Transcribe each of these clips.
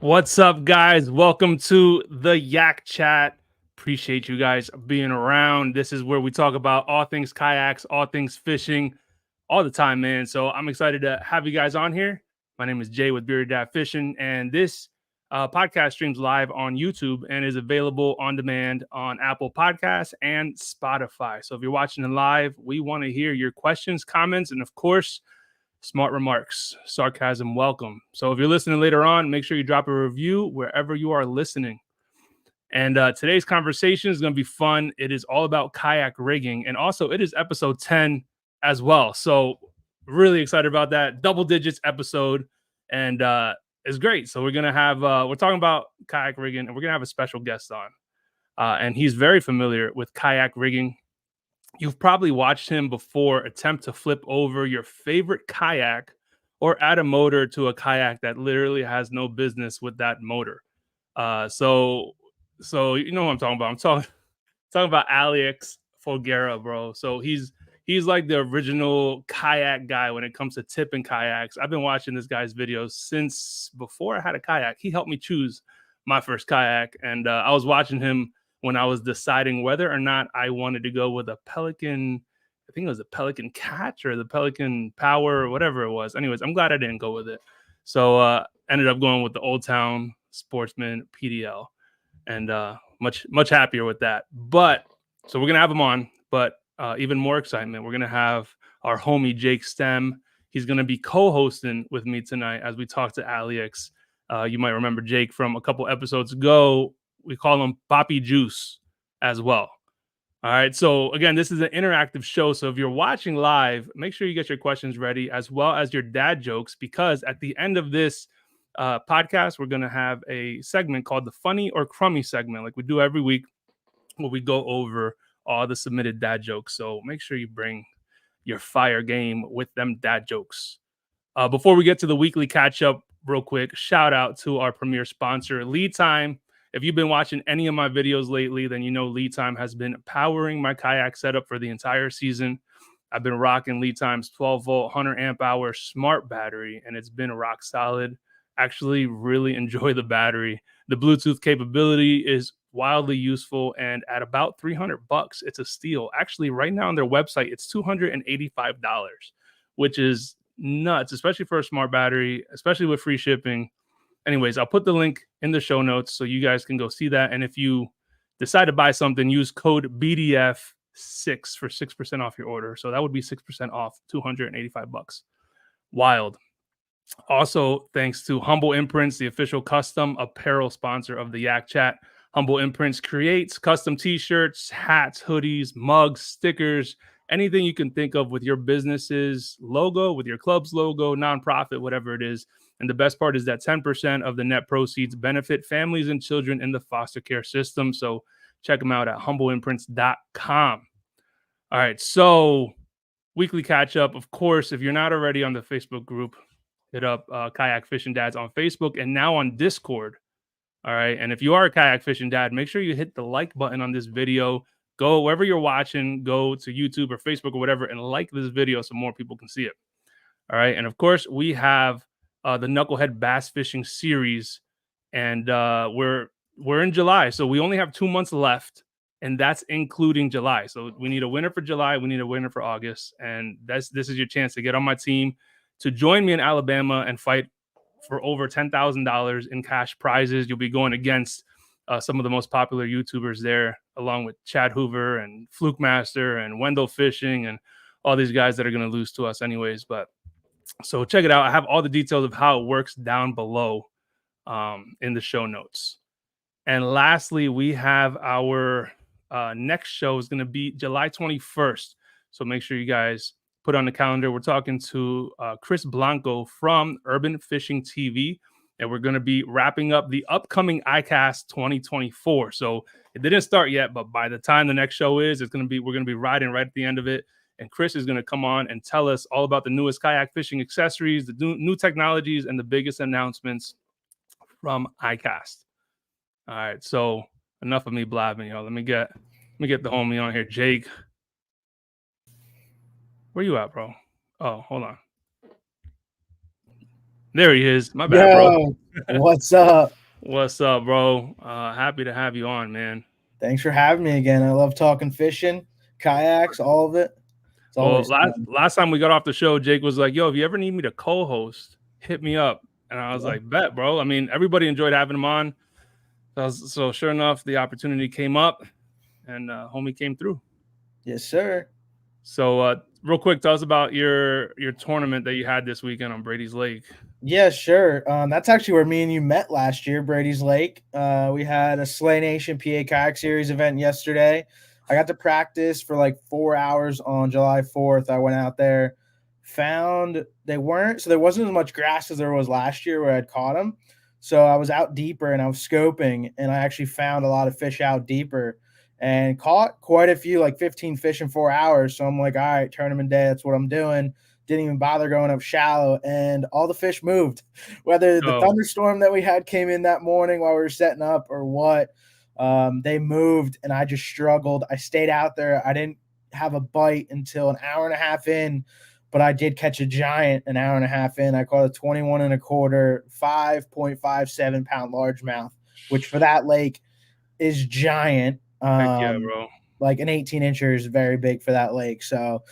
What's up, guys? Welcome to the Yak Chat. Appreciate you guys being around. This is where we talk about all things kayaks, all things fishing, all the time, man. So I'm excited to have you guys on here. My name is Jay with Bearded Dad Fishing, and this podcast streams live on YouTube and is available on demand on Apple Podcasts and Spotify. So if you're watching it live, we want to hear your questions, comments, and of course, smart remarks, sarcasm, welcome. So if you're listening later on, make sure you drop a review wherever you are listening. And today's conversation is going to be fun. It is all about kayak rigging, and also it is episode 10 as well. So really excited about that double digits episode, and it's great. So we're talking about kayak rigging, and we're gonna have a special guest on, and he's very familiar with kayak rigging. You've probably watched him before attempt to flip over your favorite kayak or add a motor to a kayak that literally has no business with that motor. Uh, so, so you know what I'm talking about. I'm talking about Aliex Folguiera, bro. So he's like the original kayak guy when it comes to tipping kayaks. I've been watching this guy's videos since before I had a kayak. He helped me choose my first kayak, and I was watching him when I was deciding whether or not I wanted to go with a Pelican. I think it was a Pelican Catch or the Pelican Power or whatever it was. Anyways, I'm glad I didn't go with it. So ended up going with the Old Town Sportsman PDL, and much happier with that. But so we're gonna have him on, but even more excitement, we're gonna have our homie Jake Stem. He's gonna be co-hosting with me tonight as we talk to Aliex. You might remember Jake from a couple episodes ago. We call him Poppy Juice as well. All right. So again, this is an interactive show. So if you're watching live, make sure you get your questions ready as well as your dad jokes, because at the end of this podcast, we're going to have a segment called the funny or crummy segment, like we do every week, where we go over all the submitted dad jokes. So make sure you bring your fire game with them dad jokes. Before we get to the weekly catch up, real quick, shout out to our premier sponsor, Lead Time. If you've been watching any of my videos lately, then you know Lead Time has been powering my kayak setup for the entire season. I've been rocking Lead Time's 12-volt, 100 amp hour smart battery, and it's been rock solid. Actually, really enjoy the battery. The Bluetooth capability is wildly useful, and at about $300, it's a steal. Actually, right now on their website, it's $285, which is nuts, especially for a smart battery, especially with free shipping. Anyways, I'll put the link in the show notes so you guys can go see that. And if you decide to buy something, use code BDF6 for 6% off your order. So that would be 6% off, $285. Wild. Also, thanks to Humble Imprints, the official custom apparel sponsor of the Yak Chat. Humble Imprints creates custom t-shirts, hats, hoodies, mugs, stickers, anything you can think of with your business's logo, with your club's logo, nonprofit, whatever it is. And the best part is that 10% of the net proceeds benefit families and children in the foster care system. So check them out at humbleimprints.com. All right, so weekly catch up. Of course, if you're not already on the Facebook group, hit up Kayak Fishing Dads on Facebook and now on Discord. All right. And if you are a kayak fishing dad, make sure you hit the like button on this video. Go wherever you're watching, go to YouTube or Facebook or whatever, and like this video so more people can see it. All right. And of course, we have the Knucklehead Bass Fishing Series, and we're in July, so we only have 2 months left, and that's including July. So we need a winner for July, we need a winner for August, and this is your chance to get on my team, to join me in Alabama and fight for over $10,000 in cash prizes. You'll be going against some of the most popular YouTubers there, along with Chad Hoover and Fluke Master and Wendell Fishing and all these guys that are going to lose to us anyways. But so check it out. I have all the details of how it works down below in the show notes. And lastly, we have our next show is going to be July 21st. So make sure you guys put on the calendar. We're talking to Chris Blanco from Urban Fishing TV, and we're going to be wrapping up the upcoming ICAST 2024. So it didn't start yet, but by the time the next show is, we're going to be riding right at the end of it. And Chris is going to come on and tell us all about the newest kayak fishing accessories, the new technologies, and the biggest announcements from ICAST. All right, so enough of me blabbing, y'all. Let me get the homie on here, Jake. Where you at, bro? Oh, hold on. There he is. My bad, bro. Yo, what's up? What's up, bro? Happy to have you on, man. Thanks for having me again. I love talking fishing, kayaks, all of it. It's Well, always last fun. last time we got off the show, Jake was like, "Yo, if you ever need me to co-host, hit me up." And I was Yeah. like, "Bet, bro." I mean, everybody enjoyed having him on. So sure enough, the opportunity came up, and homie came through. Yes, sir. So, real quick, tell us about your tournament that you had this weekend on Brady's Lake. Yeah, sure. That's actually where me and you met last year, Brady's Lake. We had a Slay Nation PA Kayak Series event yesterday. I got to practice for like 4 hours on July 4th. I went out there, found there wasn't as much grass as there was last year where I'd caught them. So I was out deeper and I was scoping, and I actually found a lot of fish out deeper and caught quite a few, like 15 fish in 4 hours. So I'm like, all right, tournament day, that's what I'm doing. Didn't even bother going up shallow, and all the fish moved. Whether the Oh, thunderstorm that we had came in that morning while we were setting up or what, they moved, and I just struggled. I stayed out there. I didn't have a bite until an hour and a half in, but I did catch a giant an hour and a half in. I caught a 21 and a quarter, 5.57 pound largemouth, which for that lake is giant. heck yeah, bro. Like an 18-incher is very big for that lake. So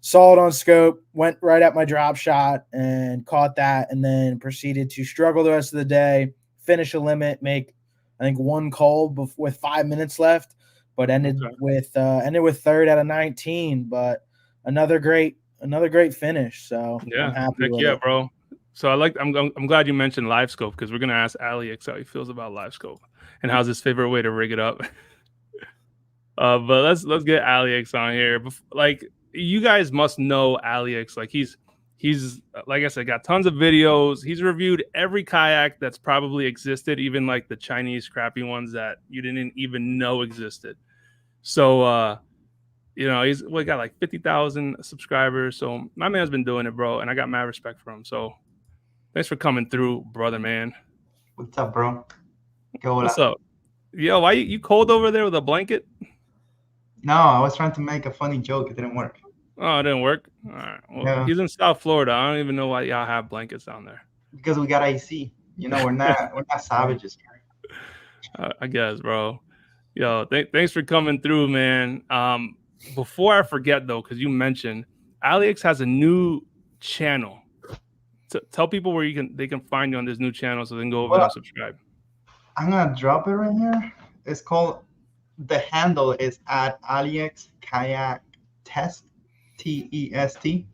saw it on scope, went right at my drop shot and caught that, and then proceeded to struggle the rest of the day, finish a limit, make I think one call with 5 minutes left, but ended Okay. with third out of 19. But another great finish. So I'm Yeah, happy heck with yeah, it. bro. So I'm glad you mentioned live scope because we're gonna ask Aliex how he feels about live scope and how's his favorite way to rig it up. But let's get Aliex on here. Like you guys must know Aliex. Like he's like I said, got tons of videos. He's reviewed every kayak that's probably existed, even like the Chinese crappy ones that you didn't even know existed. So we got like 50,000 subscribers. So my man's been doing it, bro, and I got mad respect for him. So thanks for coming through, brother, man. What's up, bro? ¿Qué What's hola? up? Yo, why you cold over there with a blanket? No, I was trying to make a funny joke. It didn't work. Oh, it didn't work. All right. Well, Yeah, he's in South Florida. I don't even know why y'all have blankets down there. because we got AC. We're not savages. I guess, bro. Yo, thanks for coming through, man. Before I forget though, because you mentioned Aliex has a new channel. Tell people where they can find you on this new channel so they can go over there Well, and subscribe. I'm gonna drop it right here. It's called. The handle is at Aliex Kayak Test, TEST,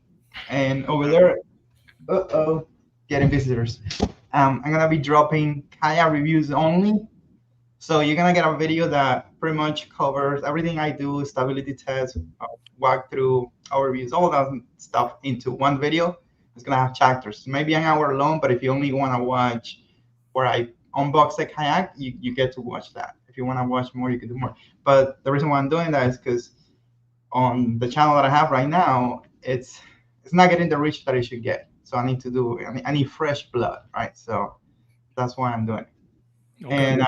and over Okay. there, getting visitors. I'm gonna be dropping kayak reviews only. So you're gonna get a video that pretty much covers everything I do, stability tests, walk through overviews, all that stuff into one video. It's gonna have chapters, maybe an hour long, but if you only wanna watch where I unbox the kayak, you get to watch that. If you wanna watch more, you can do more. But the reason why I'm doing that is because on the channel that I have right now, it's not getting the reach that it should get. So I need fresh blood, right? So that's why I'm doing it. Okay. And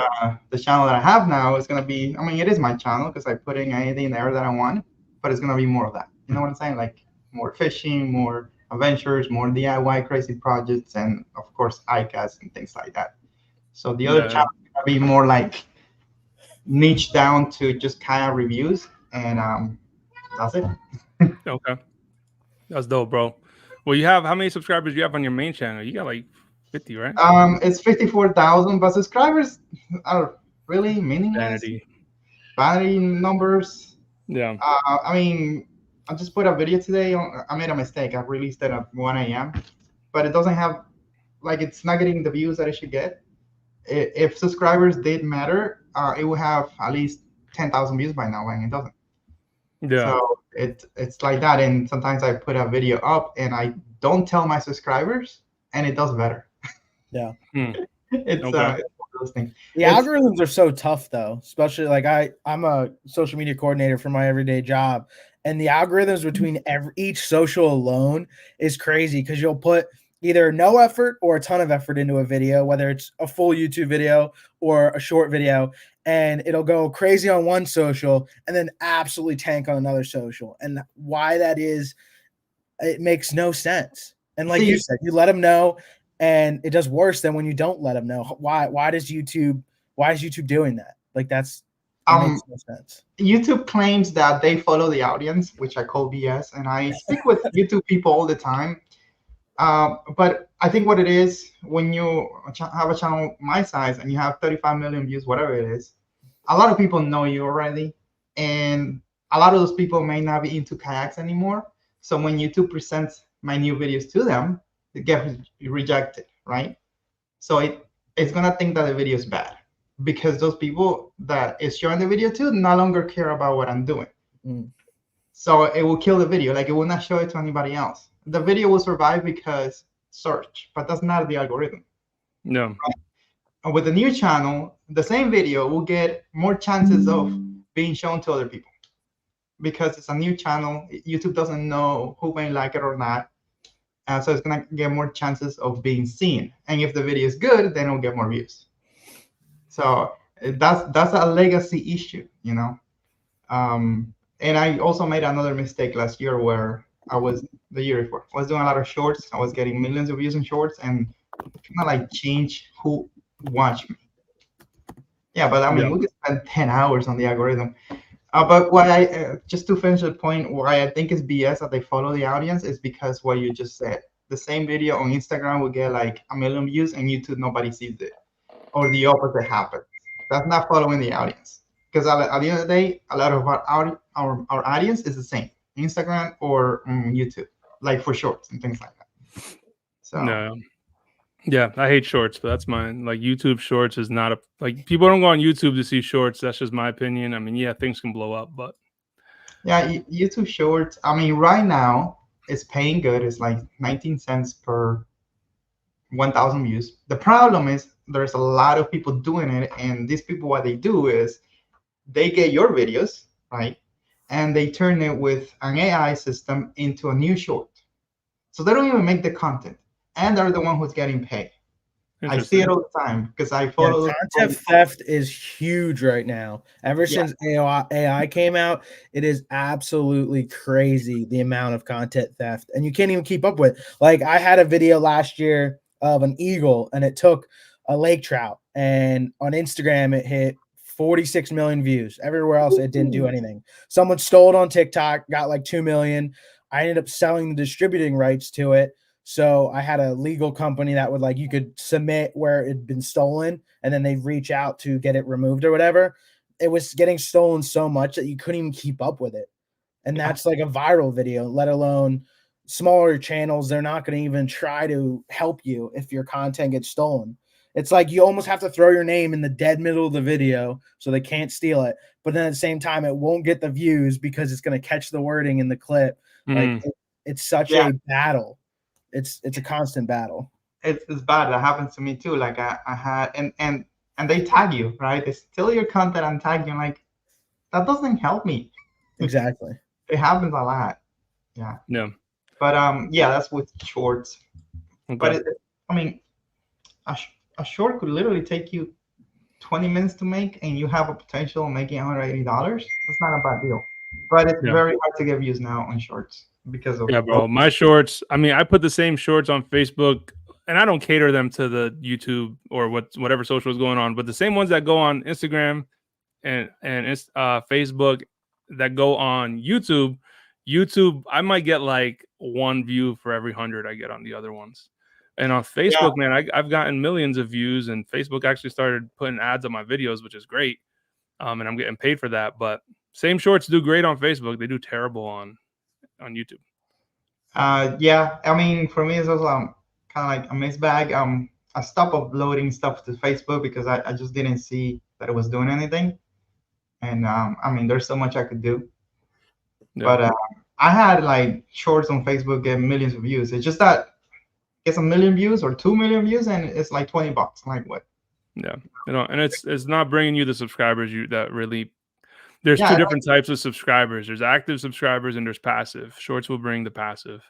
the channel that I have now is going to be, I mean, it is my channel because I put in anything there that I want, but it's going to be more of that. You know what I'm saying? Like more fishing, more adventures, more DIY crazy projects, and of course, iCasts and things like that. So the other Yeah. channel is going to be more like niche down to just kayak reviews. And that's it. Okay. That's dope, bro. Well, you have how many subscribers do you have on your main channel? You got like 50, right? It's 54,000, but subscribers are really meaningless. Vanity. Vanity numbers. Yeah. I mean, I just put a video today. I made a mistake. I released it at 1 a.m., but it doesn't have, like, it's not getting the views that it should get. If subscribers did matter, it would have at least 10,000 views by now, and it doesn't. Yeah. So it's like that. And sometimes I put a video up and I don't tell my subscribers, and it does better. Yeah. It's Okay. it's one of those things. The It's- algorithms are so tough though, especially like I'm a social media coordinator for my everyday job, and the algorithms between each social alone is crazy because you'll put either no effort or a ton of effort into a video, whether it's a full YouTube video or a short video, and it'll go crazy on one social and then absolutely tank on another social. And why that is, it makes no sense. And like you See, said, you let them know. and it does worse than when you don't let them know. Why is YouTube doing that? Like it makes no sense. YouTube claims that they follow the audience, which I call BS, and I speak with YouTube people all the time. But I think what it is, when you have a channel my size and you have 35 million views, whatever it is, a lot of people know you already, and a lot of those people may not be into kayaks anymore. So when YouTube presents my new videos to them, they get rejected, right? So it's gonna think that the video is bad, because those people that is showing the video to no longer care about what I'm doing. So it will kill the video. Like, it will not show it to anybody else. The video will survive because search, but that's not the algorithm. No. Right? And with the new channel, the same video will get more chances of being shown to other people, because it's a new channel. YouTube doesn't know who may like it or not. So it's gonna get more chances of being seen. And if the video is good, then it'll get more views. So that's a legacy issue, you know. And I also made another mistake last year, where the year before, I was doing a lot of shorts. I was getting millions of views in shorts, and kind of like change who watched me. Yeah, but I mean, we could spend 10 hours on the algorithm. But why just to finish the point, why I think it's BS that they follow the audience is because what you just said. The same video on Instagram will get like 1 million views, and YouTube nobody sees it, or the opposite happens. That's not following the audience, because at the end of the day, a lot of our audience is the same, Instagram or YouTube, like for shorts and things like that. So no. Yeah, I hate shorts, but that's mine. Like, YouTube shorts is not like, people don't go on YouTube to see shorts. That's just my opinion. I mean, yeah, things can blow up, but yeah, YouTube shorts, I mean, right now it's paying good. It's like 19 cents per 1,000 views. The problem is there's a lot of people doing it, and these people, what they do is they get your videos, right, and they turn it with an AI system into a new short. So they don't even make the content, and they're the one who's getting paid. I see it all the time, because I follow. Content theft is huge right now. Ever since AI came out, it is absolutely crazy, the amount of content theft, and you can't even keep up with. Like, I had a video last year of an eagle, and it took a lake trout, and on Instagram it hit 46 million views. Everywhere else it didn't do anything. Someone stole it on TikTok, got like 2 million. I ended up selling the distributing rights to it. So I had a legal company that would, like, you could submit where it had been stolen, and then they'd reach out to get it removed or whatever. It was getting stolen so much that you couldn't even keep up with it. And that's like a viral video, let alone smaller channels. They're not going to even try to help you if your content gets stolen. It's like you almost have to throw your name in the dead middle of the video so they can't steal it. But then at the same time, it won't get the views because it's going to catch the wording in the clip. Like, it's such a battle. It's a constant battle. It's bad. That happens to me too. Like, I had, and they tag you, right? They steal your content and tag you. Like, that doesn't help me. Exactly. It happens a lot. Yeah. No. But yeah, that's with shorts. Okay. But I mean, a short could literally take you 20 minutes to make, and you have a potential of making $180. That's not a bad deal. But it's very hard to get views now on shorts because of bro. My shorts. I mean, I put the same shorts on Facebook, and I don't cater them to the YouTube or whatever social is going on, but the same ones that go on Instagram and Facebook that go on YouTube. I might get like 1 view for every 100 I get on the other ones. And on Facebook, man, I've gotten millions of views, and Facebook actually started putting ads on my videos, which is great. And I'm getting paid for that. But same shorts do great on Facebook. They do terrible on YouTube. Yeah, I mean, for me, it's also kind of like a mixed bag. I stopped uploading stuff to Facebook because I just didn't see that it was doing anything. And I mean, there's so much I could do. Yeah. But I had like shorts on Facebook get millions of views. It's just that gets 1 million views or 2 million views, and it's like $20. Like, what? Yeah, and it's not bringing you the subscribers that really. There's two different types of subscribers. There's active subscribers and there's passive. Shorts will bring the passive.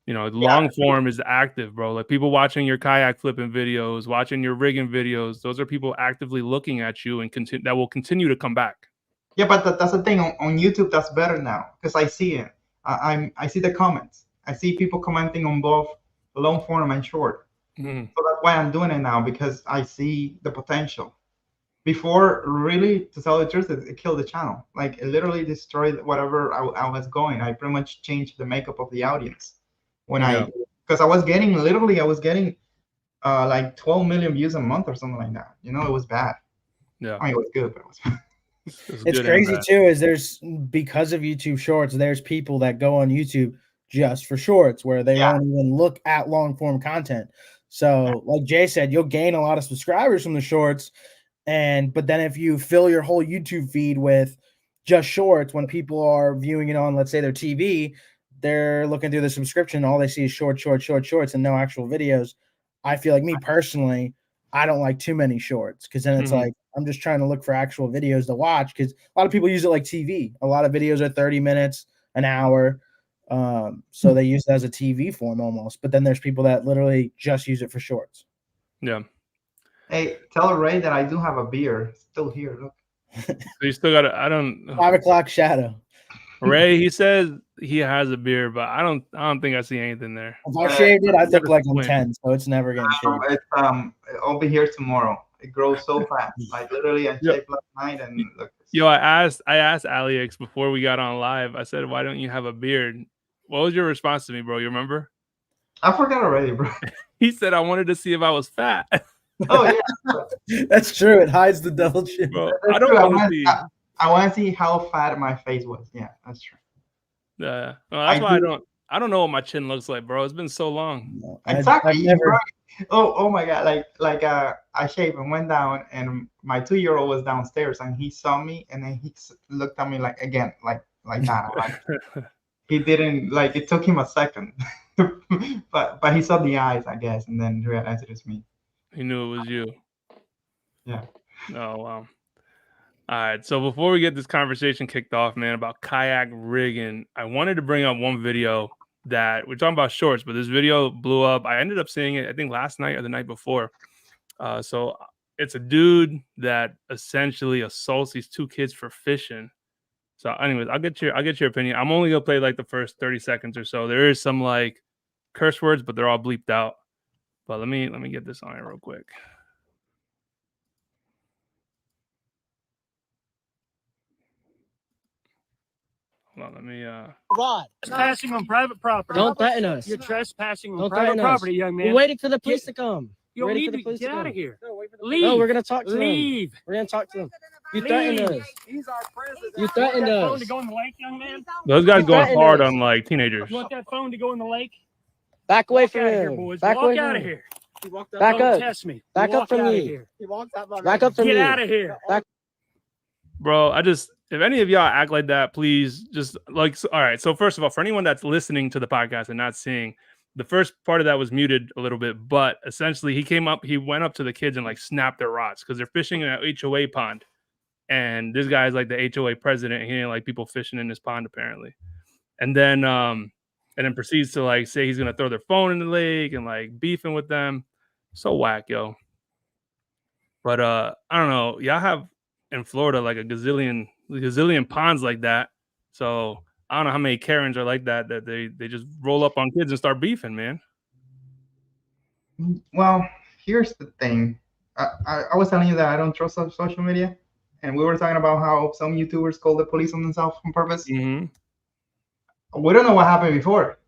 Long form is the active, bro. Like, people watching your kayak flipping videos, watching your rigging videos. Those are people actively looking at you and that will continue to come back. Yeah, but that's the thing on YouTube. That's better now because I see it. I see the comments. I see people commenting on both long form and short. Mhm. So that's why I'm doing it now, because I see the potential. Before, really, to tell the truth, it killed the channel. Like, it literally destroyed whatever I was going. I pretty much changed the makeup of the audience when Yeah. because I was getting like 12 million views a month or something like that. You know, it was bad. Yeah. I mean, it was good, but it was bad. It's It's good and crazy bad. too, is there's because of YouTube Shorts, there's people that go on YouTube just for shorts where they Yeah. won't even look at long form content. So, like Jay said, you'll gain a lot of subscribers from the shorts, but then if you fill your whole YouTube feed with just shorts, when people are viewing it on, let's say, their TV, they're looking through the subscription, all they see is shorts, and no actual videos. I feel like, me personally, I don't like too many shorts, because then it's Mhm. like I'm just trying to look for actual videos to watch, because a lot of people use it like TV. A lot of videos are 30 minutes, an hour. So they use it as a TV form almost. But then there's people that literally just use it for shorts. Yeah. Hey, tell Ray that I do have a beer still here. Look. So you still got to, I don't, 5 o'clock shadow. Ray, he says he has a beard, but I don't think I see anything there. If I shaved it, I'd You gotta look like I'm squint. 10, so it's never getting shaved. It's I'll be here tomorrow. It grows so fast. Like, literally, I Yeah. shaved last night, and look. Yo, I asked Aliex before we got on live. I said, "Why don't you have a beard?" What was your response to me, bro? You remember? I forgot already, bro. He said, "I wanted to see if I was fat." Oh yeah, That's true. It hides the devil chin. Bro, that's I don't true. want to see. I want to see how fat my face was. Yeah, that's true. Well, that's why I don't know what my chin looks like, bro. It's been so long. No, Exactly. I've never. Right. Oh my God. I shaved and went down, and my 2-year-old was downstairs, and he saw me, and then he looked at me like again, like that. Like, he didn't, like, it took him a second, but he saw the eyes, I guess, and then realized it was me. He knew it was you. Yeah. Oh wow. All right. So before we get this conversation kicked off, man, about kayak rigging, I wanted to bring up one video that we're talking about shorts, but this video blew up. I ended up seeing it, I think, last night or the night before. So it's a dude that essentially assaults these two kids for fishing. So, anyways, I'll get your opinion. I'm only gonna play like the first 30 seconds or so. There is some like curse words, but they're all bleeped out. But let me get this on here real quick. Hold on, let me Trespassing on private property. Don't threaten us. You're trespassing on Don't private threaten us. property, young man. We're waiting for the police to come. You We're don't waiting need for the to police to get out come. of here. Leave. No, we're gonna talk to them. Leave. We're gonna talk to them. You threatened Leave. us. He's our president. You threatened want that phone us. to go in the lake, young man? those guys You going threatened hard us. on like teenagers. You want that phone to go in the lake? Back away Walk from out of here, him. boys. Back Walk away out from of him. here. Back Don't up. test me. Back Walk up from out of me. here. Back up from Get me. out of here. Bro, if any of y'all act like that, please just like, all right. So first of all, for anyone that's listening to the podcast and not seeing, the first part of that was muted a little bit, but essentially he went up to the kids and like snapped their rods because they're fishing in an HOA pond. And this guy's like the HOA president. And he didn't like people fishing in his pond apparently. And then proceeds to like say he's gonna throw their phone in the lake and like beefing with them. So whack, yo. But I don't know. Y'all have in Florida like a gazillion ponds like that. So I don't know how many Karens are like that they just roll up on kids and start beefing, man. Well, here's the thing. I was telling you that I don't trust social media, and we were talking about how some YouTubers call the police on themselves on purpose. Mm-hmm. We don't know what happened before.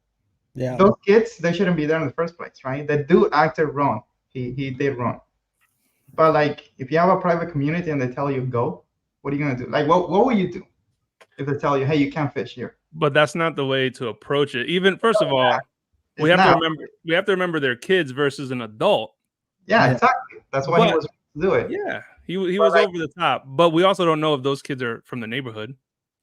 Yeah. Those kids, they shouldn't be there in the first place, right? The dude acted wrong. He did wrong. But like, if you have a private community and they tell you go, what are you gonna do? Like, what will you do if they tell you, hey, you can't fish here? But that's not the way to approach it. Even first of all, we have to remember they're kids versus an adult. Yeah, exactly. That's why he was to do it. Yeah, he was like, over the top. But we also don't know if those kids are from the neighborhood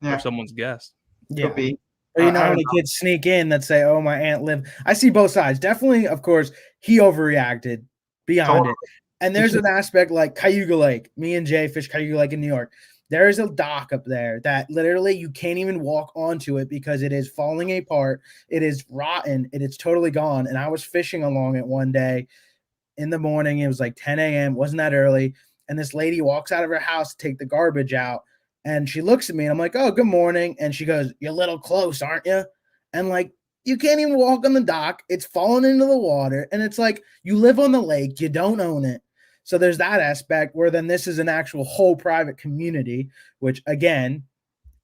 or someone's guest. Yeah. Could be. Or you know how many kids sneak in that say, "Oh, my aunt lived." I see both sides. Definitely, of course, he overreacted beyond it. And there's an aspect like Cayuga Lake. Me and Jay fish Cayuga Lake in New York. There is a dock up there that literally you can't even walk onto it because it is falling apart. It is rotten. It is totally gone. And I was fishing along it one day in the morning. It was like 10 a.m. It wasn't that early. And this lady walks out of her house to take the garbage out. And she looks at me and I'm like, "Oh, good morning." And she goes, "You're a little close, aren't you?" And like, You can't even walk on the dock. It's falling into the water. And it's like you live on the lake, you don't own it. So there's that aspect where then this is an actual whole private community, which again,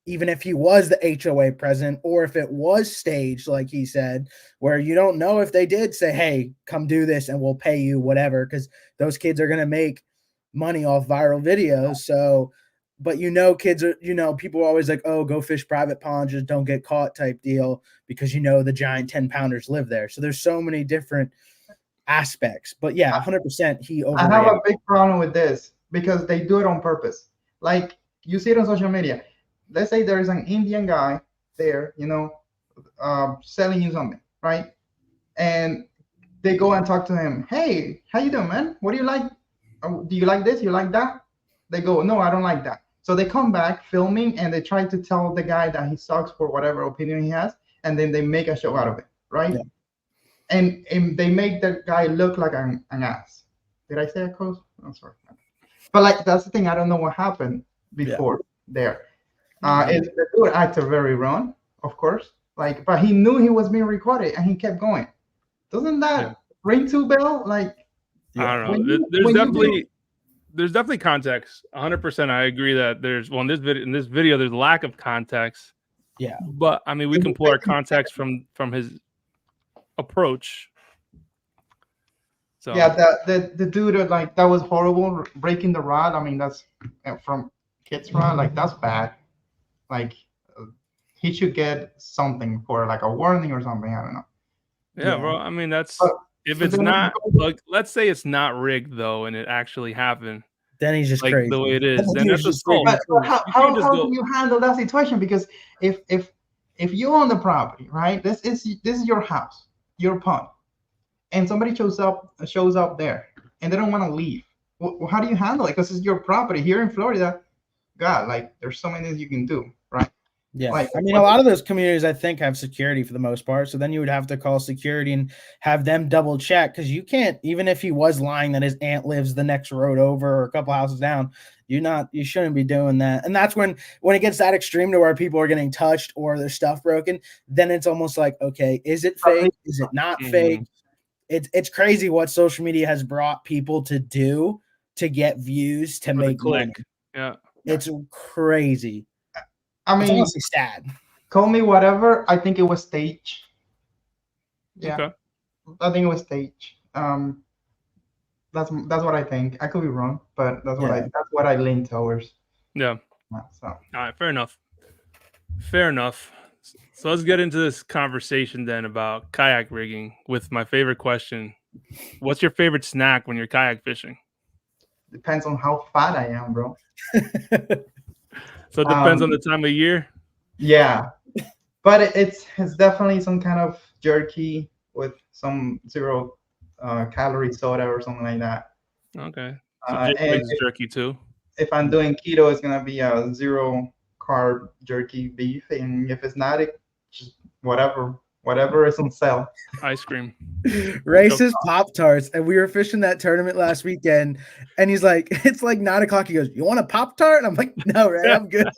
even if he was the HOA president or if it was staged, like he said, where you don't know if they did say, hey, come do this and we'll pay you whatever, because those kids are going to make money off viral videos. So, but kids are, people are always like, oh, go fish private ponds, just don't get caught type deal, because the giant 10-pounders live there. So there's so many different aspects. But yeah, 100% he I have a overreacted. big problem with this because they do it on purpose. Like you see it on social media. Let's say there is an Indian guy there, selling you something, right? And they go and talk to him. Hey, how you doing, man? What do you like? Do you like this? You like that? They go, no, I don't like that. So they come back filming and they try to tell the guy that he sucks for whatever opinion he has, and then they make a show out of it, right? Yeah. And they make the guy look like an ass. Did I say a curse? I'm sorry. But like that's the thing. I don't know what happened before there. If the dude acted very wrong, of course. Like, but he knew he was being recorded and he kept going. Doesn't that ring to bell? Like, I don't know. There's definitely context. 100%. I agree that there's in this video there's lack of context. Yeah. But I mean, we can pull our context from his approach. So yeah, the dude like that was horrible, breaking the rod. I mean, that's from kids rod. Like that's bad. Like he should get something for like a warning or something. I don't know. Yeah, bro. I mean, that's if it's not like, let's say it's not rigged though, and it actually happened. Then he's just like crazy. The way it is, then that's just But how do you handle that situation? Because if you own the property, right? This is your house, your pond, and somebody shows up there, and they don't want to leave. Well, how do you handle it? Because it's your property here in Florida. God, like there's so many things you can do, right? Yeah, like, I mean, a lot of those communities, I think, have security for the most part. So then you would have to call security and have them double check, because you can't, even if he was lying that his aunt lives the next road over or a couple houses down, you shouldn't be doing that. And that's when it gets that extreme to where people are getting touched or their stuff broken, then it's almost like, okay, is it fake? Is it not fake? It's crazy what social media has brought people to do to get views, to make money. Yeah, it's crazy. I mean, it's honestly sad. Call me whatever. I think it was staged. Yeah, okay. I think it was staged. That's what I think. I could be wrong, but that's what I lean towards. Yeah. So. All right, fair enough. So let's get into this conversation then about kayak rigging with my favorite question. What's your favorite snack when you're kayak fishing? Depends on how fat I am, bro. So it depends on the time of year. Yeah, but it's definitely some kind of jerky with some 0 calorie soda or something like that. Okay. So jerky too. If I'm doing keto, it's gonna be a 0 carb jerky beef, and if it's not, it just whatever is on sale. Ice cream. Racist Pop-Tarts. And we were fishing that tournament last weekend, and he's like, it's like 9 o'clock. He goes, you want a Pop-Tart? And I'm like, no, Ray, I'm good.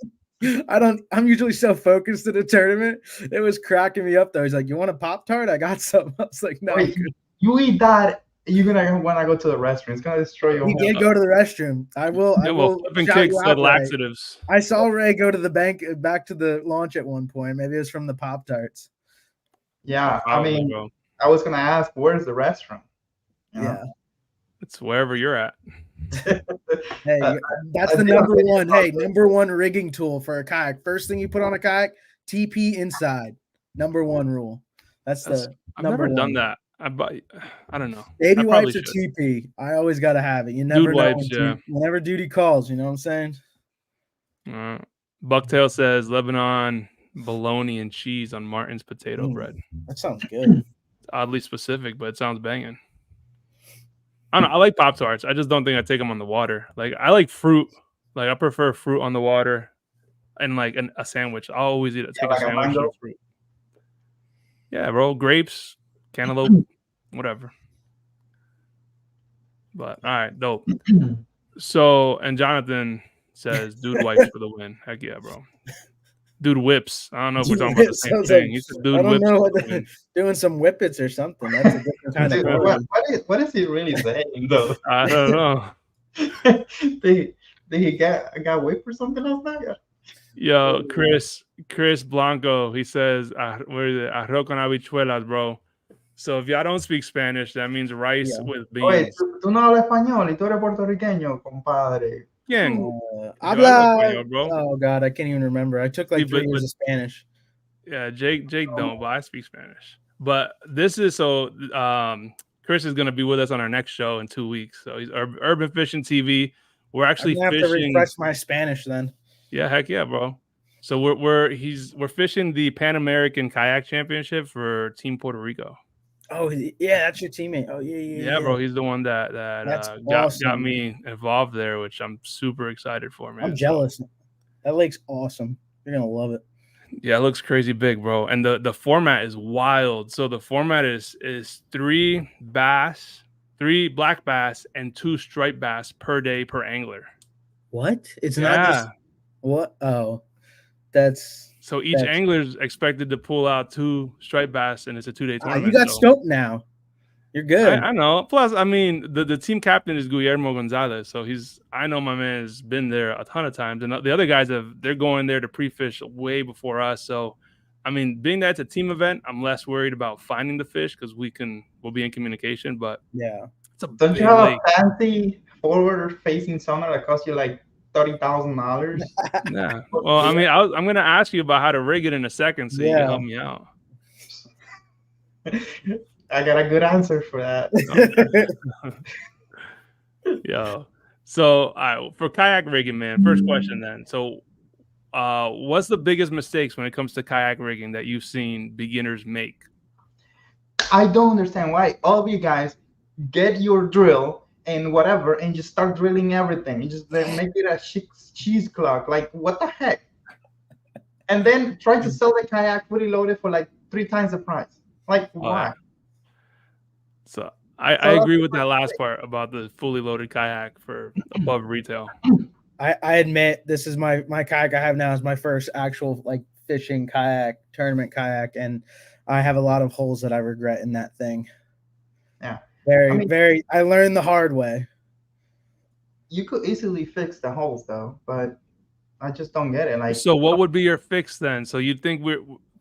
I'm usually so focused at a tournament. It was cracking me up though. He's like, you want a Pop-Tart? I got some. I was like, no. Wait, you eat that, you're gonna want to go to the restroom. It's gonna destroy your He did go to the restroom. I will. Flipping kicks said laxatives. I saw Ray go to the back to the launch at one point. Maybe it was from the Pop-Tarts. Yeah, I mean, I was gonna ask, where's the restroom? Yeah, it's wherever you're at. Hey, that's the number one rigging tool for a kayak. First thing you put on a kayak, TP inside. Number 1 rule. I've never done that. I don't know. Baby wipes or TP. I always gotta have it. You never Dude know wipes, whenever duty calls. You know what I'm saying? Bucktail says Lebanon bologna and cheese on Martin's potato bread. That sounds good. It's oddly specific, but it sounds banging. I don't know. I like Pop-Tarts. I just don't think I take them on the water. Like I like fruit. Like I prefer fruit on the water, and like a sandwich. I'll always take a sandwich and fruit. Yeah, bro. Grapes, cantaloupe, whatever. But all right, dope. So, and Jonathan says, "Dude wipes for the win." Heck yeah, bro. Dude whips. I don't know if we're Dude talking about the whips. same I was thing. like, He said I dude don't whips. know what for the win. doing some whippets or something. That's a different kind of Dude, going. what is he really saying though? I don't know. did he got whipped or something last night? Yo, Chris Blanco, he says, where is it? Arroz con habichuelas, bro. So if y'all don't speak Spanish, that means rice Yeah. with Oye, beans. tú no hablas español y tú eres puertorriqueño, compadre. ¿Quién? Yo hablo Habla. español, bro. Oh God, I can't even remember. I took like Sí, 3 years of Spanish. Yeah, Jake don't, but I speak Spanish. But this is so Chris is gonna be with us on our next show in 2 weeks. So he's Urban Fishing TV. We're I'm actually gonna have to fishing. refresh my Spanish then. Yeah, heck yeah, bro. So we're fishing the Pan American Kayak Championship for Team Puerto Rico. Oh yeah, that's your teammate. Oh Yeah, bro. He's the one that That's got awesome. me involved there, which I'm super excited for, man. I'm jealous. That lake's awesome. You're gonna love it. Yeah, it looks crazy big, bro. And the format is wild. So the format is 3 bass, 3 black bass, and 2 striped bass per day per angler. What? It's not just what? Oh, that's so each angler is expected to pull out 2 striped bass, and it's a 2-day tournament. You got scoped now. You're good. I know. Plus, I mean, the team captain is Guillermo Gonzalez, so I know my man has been there a ton of times, and the other guys they're going there to pre-fish way before us. So, I mean, being that it's a team event, I'm less worried about finding the fish because we'll be in communication. But yeah, don't you have a fancy forward-facing sonar that costs you like $30,000? Yeah. Well, I mean, I'm gonna ask you about how to rig it in a second, so you can help me out. I got a good answer for that. Yeah. So, for kayak rigging, man. First question, then. So, what's the biggest mistakes when it comes to kayak rigging that you've seen beginners make? I don't understand why all of you guys get your drill and whatever and just start drilling everything. You just make it a cheese clock. Like, what the heck? And then try to sell the kayak fully loaded for like 3 times the price. Like, why? So I agree with that last part about the fully loaded kayak for above retail. I admit this is my kayak I have now is my first actual like fishing kayak, tournament kayak, and I have a lot of holes that I regret in that thing. Yeah. Very I learned the hard way. You could easily fix the holes though, but I just don't get it. Like, so what would be your fix then? So you think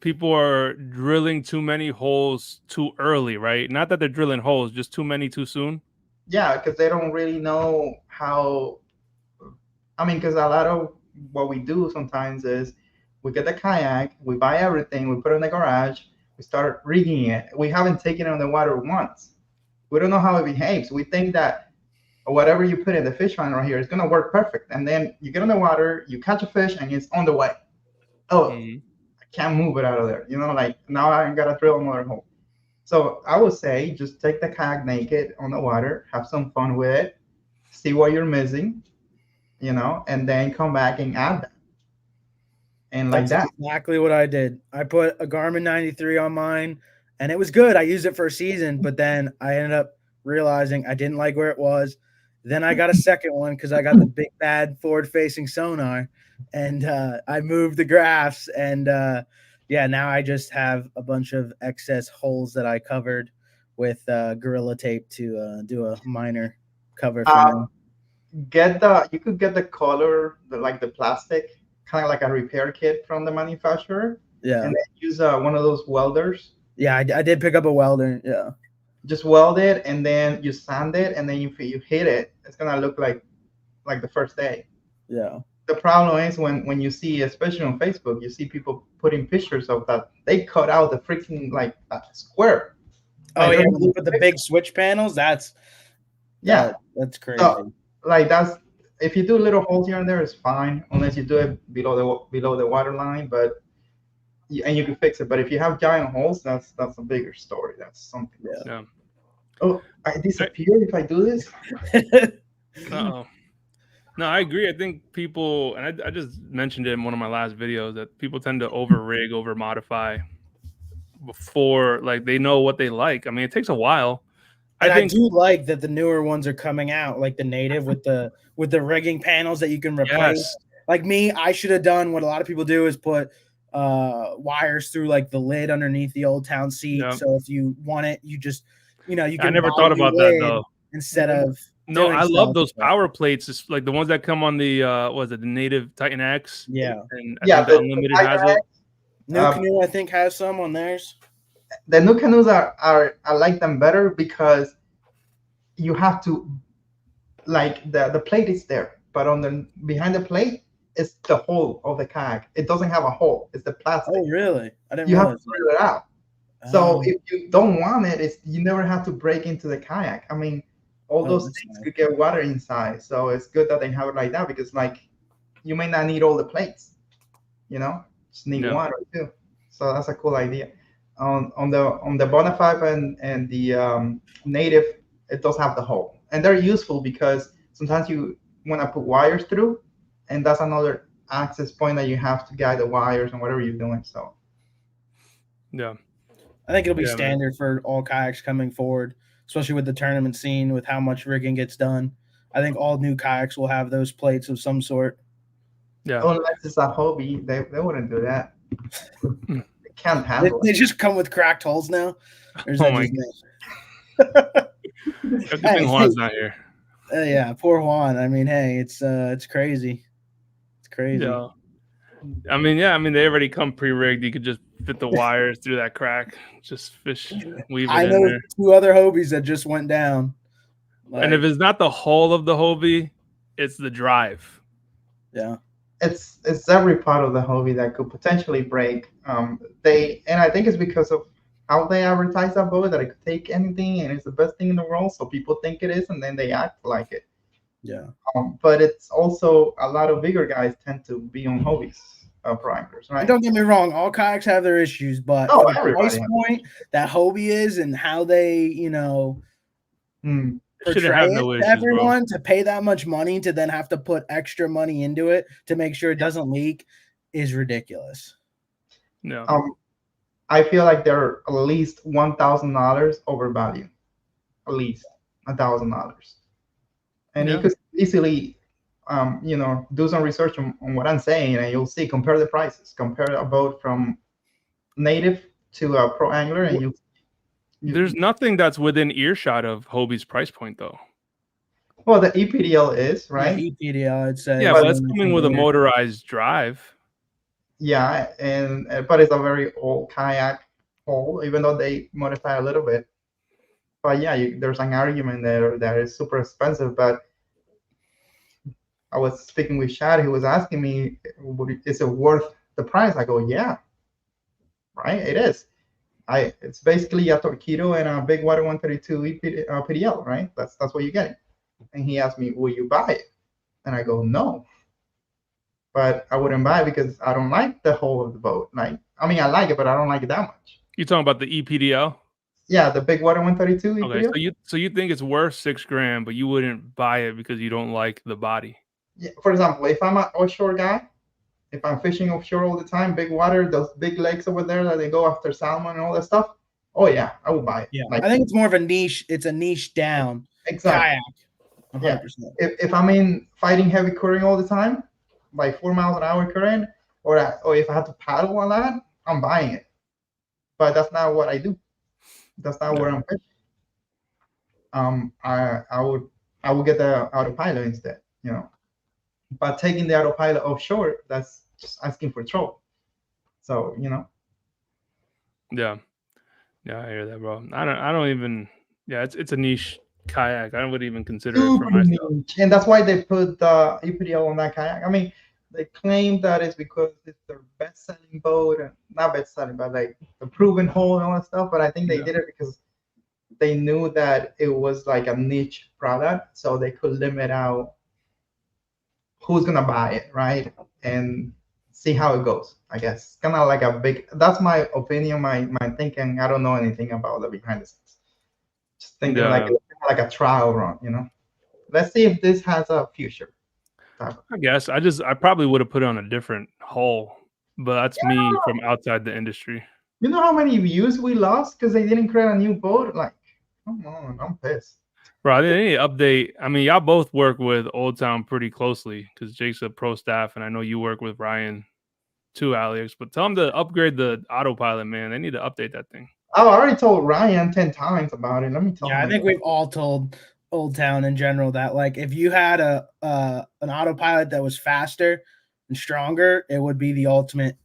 people are drilling too many holes too early, right? Not that they're drilling holes, just too many too soon. Yeah, because they don't really know how. I mean, because a lot of what we do sometimes is we get the kayak, we buy everything, we put it in the garage, we start rigging it. We haven't taken it on the water once. We don't know how it behaves. We think that whatever you put in the fish finder right here is gonna work perfect, and then you get on the water, you catch a fish, and it's on the way. Oh. I can't move it out of there. You know, like now I gotta drill another hole. So I would say just take the kayak naked on the water, have some fun with it, see what you're missing, you know, and then come back and add that. And like That's exactly what I did. I put a Garmin 93 on mine, and it was good. I used it for a season, but then I ended up realizing I didn't like where it was. Then I got a second one because I got the big bad forward-facing sonar, and I moved the graphs, and now I just have a bunch of excess holes that I covered with Gorilla Tape to do a minor cover for now. You could get the color, the plastic, kind of like a repair kit from the manufacturer. Yeah. And then use one of those welders. Yeah, I did pick up a welder. Yeah. Just weld it, and then you sand it, and then you hit it, it's gonna look like the first day. Yeah. The problem is when you see, especially on Facebook, you see people putting pictures of that. They cut out the freaking square. Oh yeah, with the big switch panels. That's crazy. So, that's if you do little holes here and there, it's fine, unless you do it below the water line. But and you can fix it. But if you have giant holes, that's a bigger story. That's something else. Yeah. Oh, I disappear if I do this. Uh-oh. No, I agree. I think people, and I just mentioned it in one of my last videos, that people tend to over rig, over modify before they know what they like. I mean, it takes a while. I do like that the newer ones are coming out, like the native with the rigging panels that you can replace. Like me, I should have done what a lot of people do is put wires through like the lid underneath the old town seat. Yeah. So if you want it, you just you I can never buy thought the about that lid though. instead of No, doing I love stuff. those power plates, just like the ones that come on the was it the native Titan X? Yeah. And I Yeah, think the Unlimited has Tiger it. X, New Canoe, I think, has some on theirs. the new canoes are I like them better because you have to like the plate is there, but on the behind the plate is the hole of the kayak. It doesn't have a hole. It's the plastic. Oh, really? I didn't You have to realize that. figure it out. So Oh. if you don't want it, you never have to break into the kayak. I mean, all Oh, those that's things nice. could get water inside. So it's good that they have it like that because like you may not need all the plates, just need Yeah. one or two. So that's a cool idea. On the Bonafide and the native, it does have the hole, and they're useful because sometimes you want to put wires through, and that's another access point that you have to guide the wires and whatever you're doing. So Yeah. I think it'll be Yeah, man. standard for all kayaks coming forward, especially with the tournament scene, with how much rigging gets done. I think all new kayaks will have those plates of some sort. Yeah. unless it's a hobby, they wouldn't do that. They can't They, handle they it. just come with cracked holes now. Or is Oh that my just me? Good thing Juan's not here. Yeah, poor Juan. I mean, hey, it's crazy. It's crazy. Yeah. I mean, they already come pre-rigged. You could just fit the wires through that crack, just weave it I in know there. 2 other Hobies that just went down. And if it's not the whole of the Hobie, it's the drive. Yeah. It's every part of the hobby that could potentially break. And I think it's because of how they advertise that boat that it could take anything and it's the best thing in the world, so people think it is, and then they act like it. Yeah. But it's also a lot of bigger guys tend to be on hobbies primers, right? And don't get me wrong, all kayaks have their issues, but Oh, for the everybody price has point that Hobie is and how they, Hmm. Shouldn't portray have it no to issues, bro. everyone to pay that much money to then have to put extra money into it to make sure it doesn't leak is ridiculous. No. I feel like they're at least $1,000 over value, at least $1,000, and you Yeah. could easily, do some research on what I'm saying, and you'll see. Compare the prices. Compare a boat from native to a pro angler, and you. There's nothing that's within earshot of Hobie's price point, though. Well, the EPDL is right. Yeah, EPDL, I'd say. Yeah, But but it's coming with a motorized drive. Yeah, but it's a very old kayak hull, even though they modify a little bit. But yeah, there's an argument there that is super expensive. But I was speaking with Shad, he was asking me, is it worth the price? I go, yeah, right, it is. It's basically a Torpedo and a Big Water 132 PDL, right? That's what you're getting. And he asked me, will you buy it? And I go, no. But I wouldn't buy it because I don't like the whole of the boat. Like, I mean, I like it, but I don't like it that much. You talking about the EPDL? Yeah, the Big Water 132 EPDL. Okay, so you think it's worth $6,000, but you wouldn't buy it because you don't like the body. Yeah, for example, if I'm an offshore guy, if I'm fishing offshore all the time, big water, those big lakes over there that they go after salmon and all that stuff. Oh yeah, I would buy it. Yeah, like, I think it's more of a niche. It's a niche down exactly. kayak. 100%. Yeah. If I'm in fighting heavy current all the time, like 4 miles an hour current, or if I have to paddle a lot, I'm buying it. But that's not what I do. That's not where I'm fishing. I would get the autopilot instead, But taking the autopilot offshore, that's just asking for trouble. So, Yeah, I hear that, bro. I don't even. Yeah, it's a niche kayak. I wouldn't even consider it for myself. niche. And that's why they put the EPDL on that kayak. I mean, they claim that it's because it's their best-selling boat, and not best-selling, but like the proven hull and all that stuff. But I think they did it because they knew that it was like a niche product, so they could limit out who's gonna buy it, right? And see how it goes. I guess kind of like a big. That's my opinion, my thinking. I don't know anything about the behind the scenes. Just thinking like a trial run, Let's see if this has a future. I guess I probably would have put it on a different hull, but that's me from outside the industry. You know how many views we lost because they didn't create a new boat? Like, come on, I'm pissed. Bro, I need to update. I mean, y'all both work with Old Town pretty closely because Jake's a pro staff, and I know you work with Ryan too, Aliex. But tell them to upgrade the autopilot, man. They need to update that thing. Oh, I already told Ryan 10 times about it. Let me tell him. Yeah, I think we've all told Old Town in general that like if you had an autopilot that was faster and stronger, it would be the ultimate.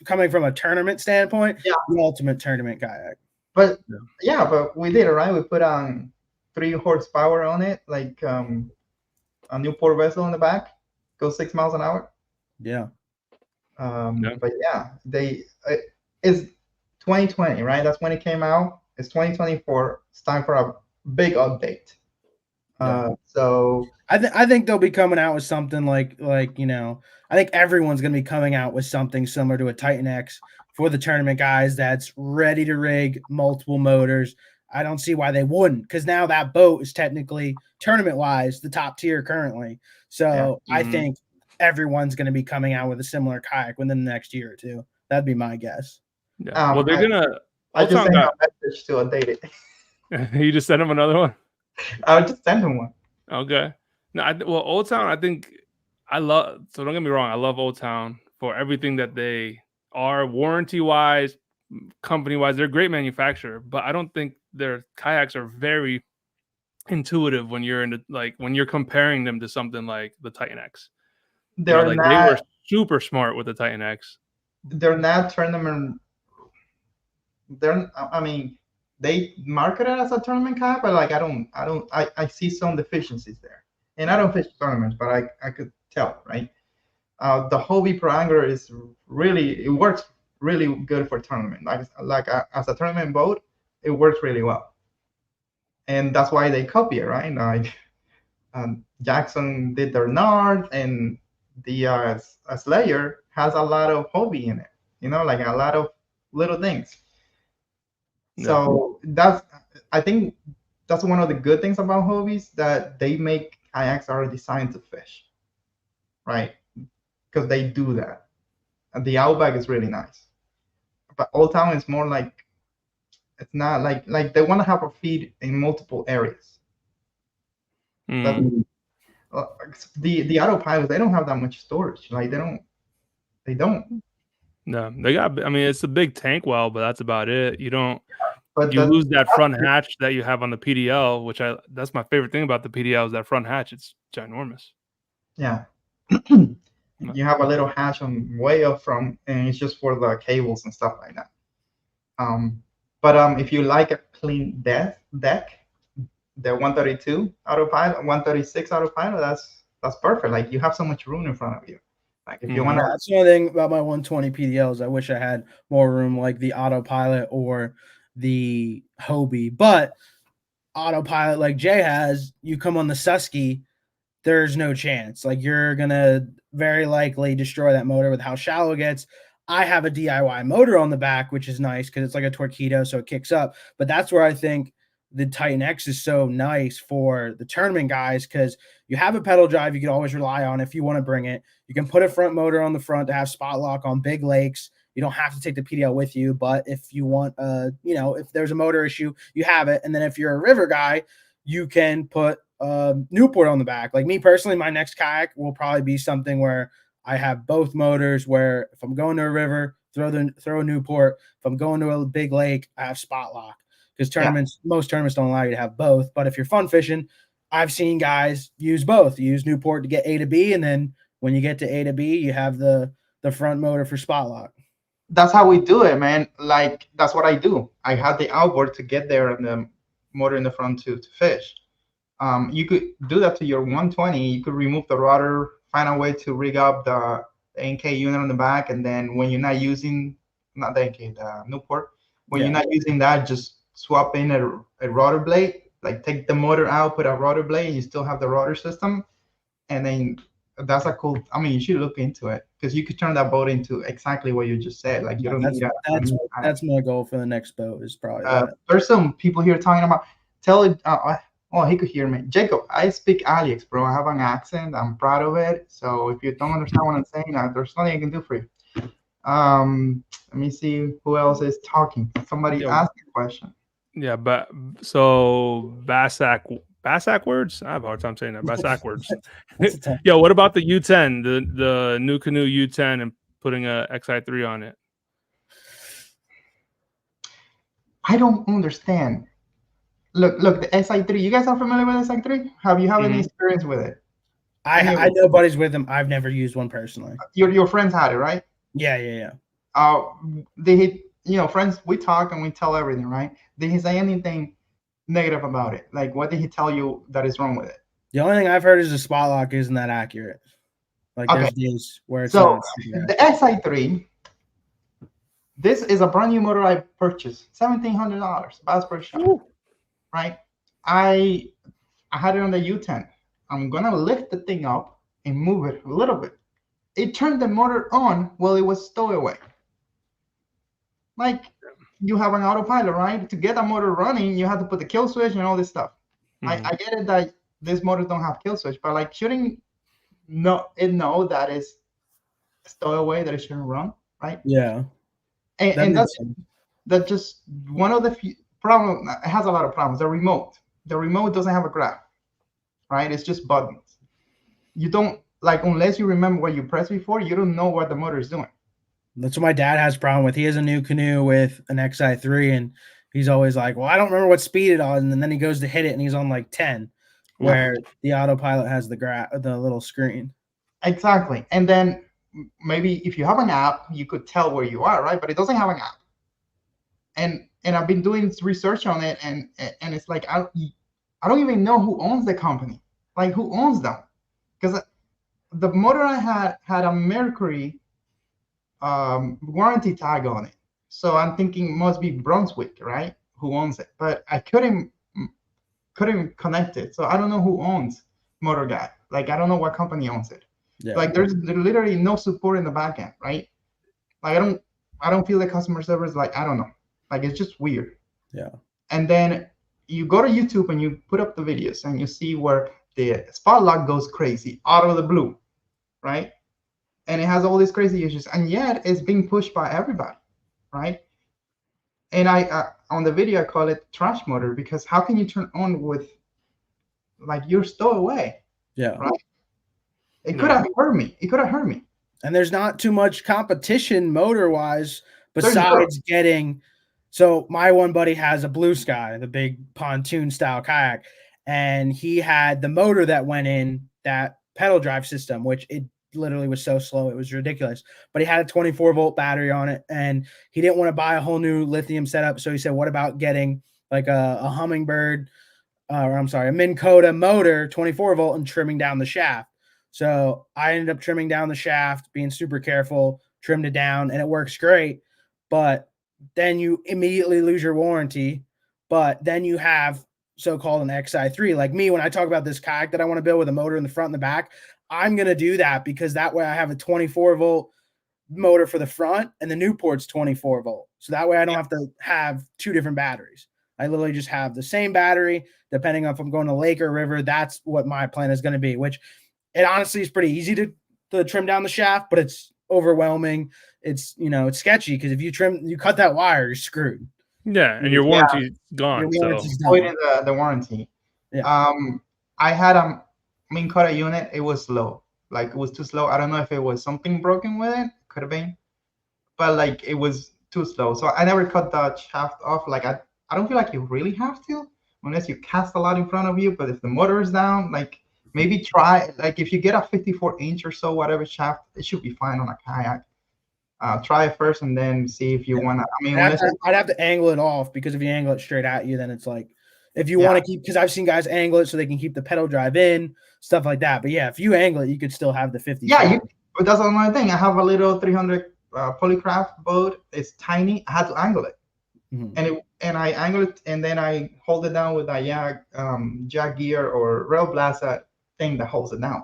Coming from a tournament standpoint, Yeah. the ultimate tournament kayak. But yeah, but we did it right. We put on 3 horsepower on it, like a Newport vessel in the back, goes 6 miles an hour. Yeah. But yeah, it's 2020, right? That's when it came out. It's 2024. It's time for a big update. So I think they'll be coming out with something like I think everyone's going to be coming out with something similar to a Titan X for the tournament guys that's ready to rig multiple motors. I don't see why they wouldn't, because now that boat is technically tournament-wise the top tier currently. So I think everyone's going to be coming out with a similar kayak within the next year or two. That'd be my guess. Yeah. Well, they're gonna. I just sent a message to update it. You just sent him another one? I just sent him one. Okay. No, well, Old Town, I think I love. So don't get me wrong, I love Old Town for everything that they are, warranty-wise, company-wise. They're a great manufacturer, but I don't think their kayaks are very intuitive when you're when you're comparing them to something like the Titan X. They were super smart with the Titan X. They're not tournament. I mean, they market it as a tournament kayak, but like I see some deficiencies there. And I don't fish tournaments, but I could tell, right? The Hobie Pro Angler it works really good for tournament. Like as a tournament boat, it works really well. And that's why they copy it, right? Like Jackson did their Nard, and the Slayer has a lot of Hobie in it, like a lot of little things. So I think that's one of the good things about Hobies, that they make kayaks are designed to fish, right? Because they do that. And the Outback is really nice, but Old Town is more like, it's not like they want to have a feed in multiple areas. The autopilots, they don't have that much storage. Like they don't. No, they got. I mean, it's a big tank well, but that's about it. You don't. But you lose that front hatch that you have on the PDL, which that's my favorite thing about the PDL is that front hatch. It's ginormous. Yeah. You have a little hatch on way up front, and it's just for the cables and stuff like that. But if you like a clean deck, the 132 autopilot, 136 autopilot, that's perfect. Like you have so much room in front of you. Like if you want to. That's the only thing about my 120 PDLs. I wish I had more room, like the autopilot or the Hobie. But autopilot, like Jay has, you come on the Susky, there's no chance. Like you're gonna very likely destroy that motor with how shallow it gets. I have a DIY motor on the back, which is nice because it's like a Torpedo, so it kicks up. But that's where I think the Titan X is so nice for the tournament guys, because you have a pedal drive you can always rely on if you want to bring it. You can put a front motor on the front to have spot lock on big lakes. You don't have to take the PDL with you, but if you want, if there's a motor issue, you have it. And then if you're a river guy, you can put Newport on the back. Like me personally, my next kayak will probably be something where I have both motors, where if I'm going to a river, throw a Newport. If I'm going to a big lake, I have spot lock. Because most tournaments don't allow you to have both. But if you're fun fishing, I've seen guys use both. You use Newport to get A to B, and then when you get to A to B, you have the front motor for spot lock. That's how we do it, man. Like that's what I do. I had the outboard to get there and the motor in the front to fish. You could do that to your 120. You could remove the rudder, find a way to rig up the NK unit on the back, and then when you're not using, not the NK, the Newport, when you're not using that, just swap in a rudder blade, like take the motor out, put a rudder blade, you still have the rudder system. And then that's a cool, I mean, you should look into it because you could turn that boat into exactly what you just said. Like you don't need that's my goal for the next boat is probably there's some people here talking about, he could hear me. Jacob, I speak Aliex, bro. I have an accent. I'm proud of it. So if you don't understand what I'm saying, there's nothing I can do for you. Let me see who else is talking. Somebody asked a question. Yeah, but so Basak backwards. I have a hard time saying that. Backwards. That's a tough- Yo, what about the U10, the new canoe U10, and putting a XI3 on it? I don't understand. Look, the SI3. You guys are familiar with SI3? Have you any experience with it? I know buddies with them. I've never used one personally. Your friends had it, right? Yeah. They, friends. We talk and we tell everything, right? Did he say anything negative about it? Like, what did he tell you that is wrong with it? The only thing I've heard is the spot lock isn't that accurate. Like, there's days where it's so not. The SI3. This is a brand new motor I purchased, $1,700, Bass Pro Shop. Right? I had it on the U10. I'm gonna lift the thing up and move it a little bit. It turned the motor on while it was stowaway. Like, you have an autopilot, right? To get the motor running, you have to put the kill switch and all this stuff. I get it that these motors don't have kill switch, but like, shouldn't know that is stowaway, that it shouldn't run, right? Yeah. And that's just one of the few problems. It has a lot of problems. The remote doesn't have a graph, right? It's just buttons. You don't, like, unless you remember what you pressed before, you don't know what the motor is doing. That's what my dad has a problem with. He has a new canoe with an XI3, and he's always like, well, I don't remember what speed it on. And then he goes to hit it, and he's on like 10, where the autopilot has the little screen. Exactly. And then maybe if you have an app, you could tell where you are, right? But it doesn't have an app. And I've been doing research on it, and it's like, I don't even know who owns the company. Like, who owns them? Because the motor I had a Mercury warranty tag on it. So I'm thinking must be Brunswick, right? Who owns it? But I couldn't connect it. So I don't know who owns Motor Guy. Like, I don't know what company owns it. Yeah. Like, there's literally no support in the back end, right? Like, I don't feel the customer service. Like, I don't know. Like, it's just weird. Yeah. And then you go to YouTube and you put up the videos and you see where the spot lock goes crazy out of the blue, right? And it has all these crazy issues, and yet it's being pushed by everybody, right? And I on the video I call it trash motor, because how can you turn on with, like, you're stowaway? Yeah. Right. It could have hurt me. And there's not too much competition motor wise besides getting. So my one buddy has a Blue Sky, the big pontoon style kayak, and he had the motor that went in that pedal drive system, which it literally was so slow, it was ridiculous. But he had a 24-volt battery on it, and he didn't want to buy a whole new lithium setup. So he said, what about getting like a Hummingbird, a Minn Kota motor, 24-volt, and trimming down the shaft? So I ended up trimming down the shaft, being super careful, trimmed it down, and it works great. But then you immediately lose your warranty. But then you have so-called an XI3. Like me, when I talk about this kayak that I want to build with a motor in the front and the back, I'm going to do that because that way I have a 24-volt motor for the front and the Newport's 24-volt. So that way I don't have to have two different batteries. I literally just have the same battery, depending on if I'm going to lake or river. That's what my plan is going to be, which it honestly is pretty easy to trim down the shaft, but it's overwhelming. It's, it's sketchy because if you cut that wire, you're screwed. Yeah, and your warranty's gone. The warranty. Yeah. I had a Minn Kota unit. It was slow. Like, it was too slow. I don't know if it was something broken with it. Could have been. But like, it was too slow. So I never cut the shaft off. Like, I don't feel like you really have to, unless you cast a lot in front of you. But if the motor is down, like, maybe try, like, if you get a 54-inch or so, whatever shaft, it should be fine on a kayak. Try it first and then see if you want to. I mean, I'd have to angle it off, because if you angle it straight at you, then it's like, if you want to keep, because I've seen guys angle it so they can keep the pedal drive in, stuff like that. But yeah, if you angle it, you could still have the 50. Yeah, but that's another thing. I have a little 300 Polycraft boat. It's tiny. I had to angle it, and I angle it, and then I hold it down with a jack gear or rail blast thing that holds it down.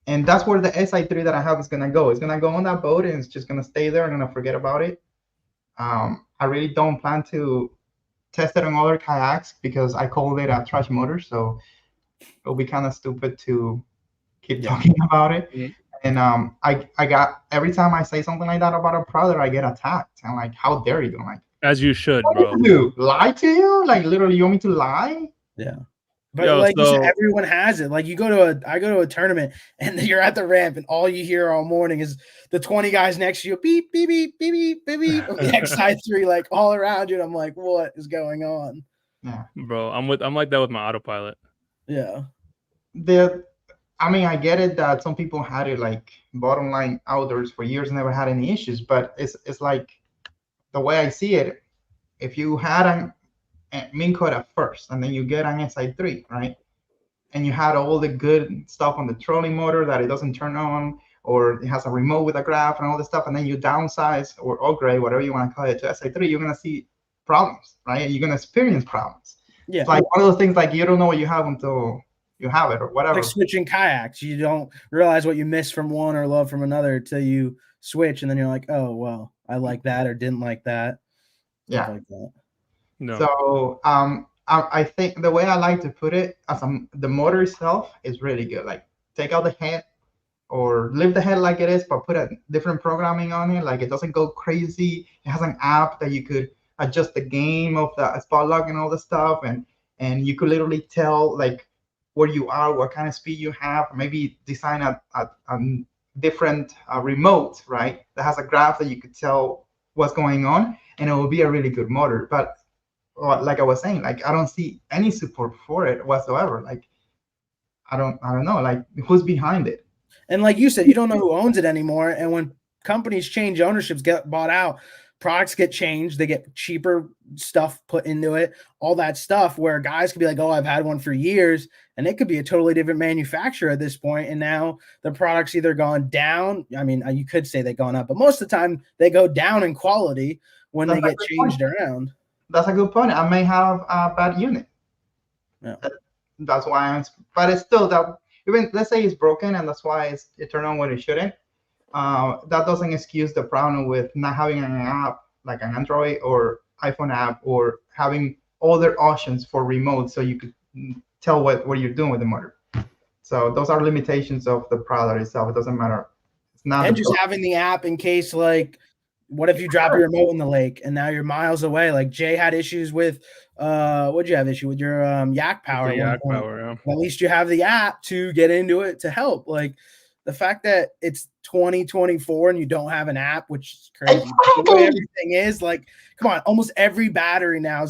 And that's where the SI3 that I have is gonna go. It's gonna go on that boat, and it's just gonna stay there. I'm gonna forget about it. I really don't plan to test it on other kayaks because I called it a trash motor, so it'll be kind of stupid to keep talking about it. And I got, every time I say something like that about a product, I get attacked. I'm like, how dare you? I'm like, as you should, what bro. do? Lie to you? Like, literally, you want me to lie? Yeah. But Yo, like you said, so everyone has it. Like I go to a tournament and you're at the ramp and all you hear all morning is the 20 guys next to you, beep, beep, beep, beep, beep, beep, beep, of the XI3, like all around you. And I'm like, what is going on? Yeah. bro, I'm like that with my autopilot. Yeah. I mean, I get it that some people had it like bottom line outdoors for years, never had any issues, but it's like the way I see it, if you had a Minn Kota at first and then you get an SI3, right? And you had all the good stuff on the trolling motor that it doesn't turn on, or it has a remote with a graph and all this stuff, and then you downsize or upgrade, whatever you want to call it, to SI3, you're going to see problems, right? You're going to experience problems. Yeah. It's like one of those things like you don't know what you have until you have it or whatever. Like switching kayaks. You don't realize what you missed from one or love from another until you switch. And then you're like, oh, well, I like that or didn't like that. Yeah. Stuff like that. No. So I think the way I like to put it, the motor itself is really good. Like take out the head or leave the head like it is, but put a different programming on it. Like it doesn't go crazy. It has an app that you could adjust the game of the spot lock and all the stuff, and you could literally tell like where you are, what kind of speed you have. Maybe design a different remote, right? That has a graph that you could tell what's going on, and it will be a really good motor. But like I was saying, like I don't see any support for it whatsoever. Like I don't know, like who's behind it. And like you said, you don't know who owns it anymore. And when companies change ownerships, get bought out, products get changed, they get cheaper stuff put into it, all that stuff where guys could be like, oh, I've had one for years, and it could be a totally different manufacturer at this point. And now the product's either gone down. I mean, you could say they've gone up, but most of the time they go down in quality when they get changed around. That's a good point. I may have a bad unit. Yeah. That's why but it's still that, even let's say it's broken and that's why it turned on when it shouldn't. That doesn't excuse the problem with not having an app like an Android or iPhone app, or having other options for remote so you could tell what you're doing with the motor. So those are limitations of the product itself. It doesn't matter. It's not. And just having the app in case, like, what if you drop your remote in the lake and now you're miles away? Like Jay had issues with, what'd you have issue with your Yak Power? Yak Power, yeah. At least you have the app to get into it to help. Like the fact that it's 2024 and you don't have an app, which is crazy. The way everything is, like, come on, almost every battery now,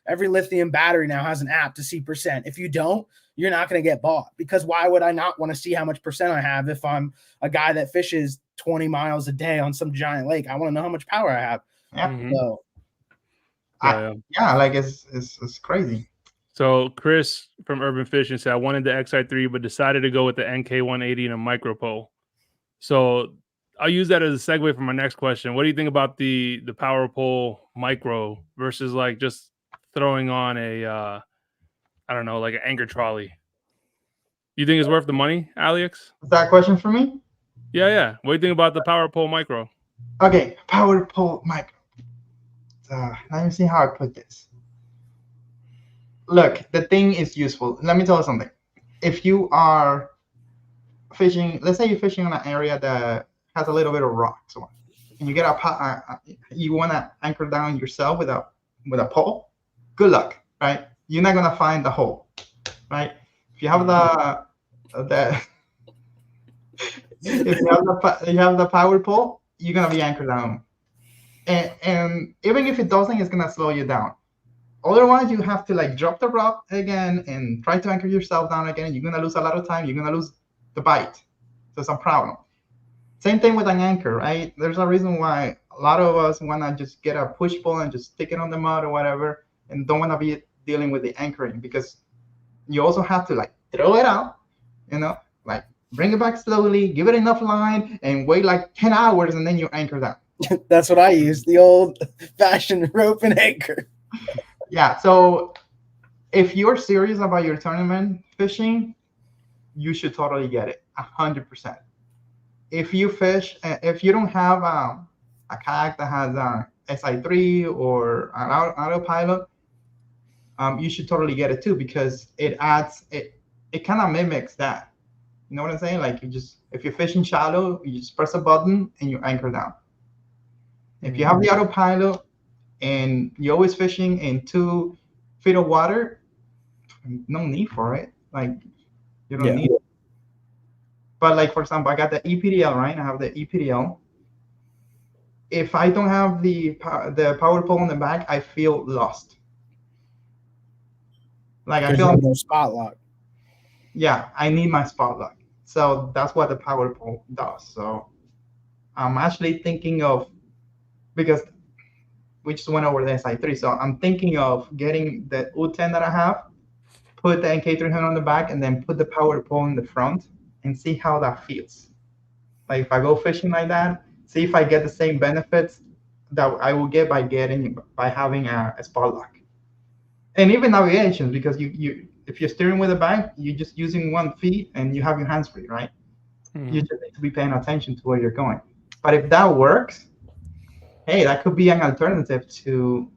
every lithium battery now has an app to see percent. If you don't, you're not going to get bought, because why would I not want to see how much percent I have if I'm a guy that fishes 20 miles a day on some giant lake? I want to know how much power I have. Yeah. Mm-hmm. So, yeah, like it's crazy. So Chris from Urban Fishing said, I wanted the XI3, but decided to go with the NK180 and a micro pole. So I'll use that as a segue for my next question. What do you think about the power pole micro versus like just throwing on a I don't know, like an anchor trolley? You think it's worth the money, Aliex? Is that a question for me? Yeah. What do you think about the power pole micro? Okay, power pole micro. Let me see how I put this. Look, the thing is useful. Let me tell you something. If you are fishing, let's say you're fishing in an area that has a little bit of rocks, and you get you want to anchor down yourself with a pole. Good luck, right? You're not gonna find the hole, right? If you have if you have the power pole, you're gonna be anchored down, and even if it doesn't, it's gonna slow you down. Otherwise, you have to like drop the rod again and try to anchor yourself down again. You're gonna lose a lot of time. You're gonna lose the bite. So it's a problem. Same thing with an anchor, right? There's a reason why a lot of us wanna just get a push pole and just stick it on the mud or whatever, and don't wanna be dealing with the anchoring, because you also have to like throw it out, like bring it back slowly, give it enough line, and wait like 10 hours, and then you anchor down. that's what I use, the old fashioned rope and anchor. Yeah, so if you're serious about your tournament fishing, you should totally get it, 100%. If you don't have a kayak that has a SI3 or an autopilot, you should totally get it too, because it kind of mimics that. You know what I'm saying? Like if you're fishing shallow, you just press a button and you anchor down. If you have the autopilot and you're always fishing in 2 feet of water, no need for it. Like you don't Yeah. need it. But like for example, I got the EPDL, right? I have the EPDL. If I don't have the power pole on the back, I feel lost. Like I Because you feel have no spot lock. yeah, I need my spot lock. So that's what the power pole does. So I'm actually thinking of, because we just went over the SI3. So I'm thinking of getting the U10 that I have, put the NK300 on the back, and then put the power pole in the front and see how that feels. Like if I go fishing like that, see if I get the same benefits that I will get by having a spot lock. And even navigation, because you if you're steering with a bag, you're just using 1 feet and you have your hands free, right? Mhm. You just need to be paying attention to where you're going. But if that works, hey, that could be an alternative to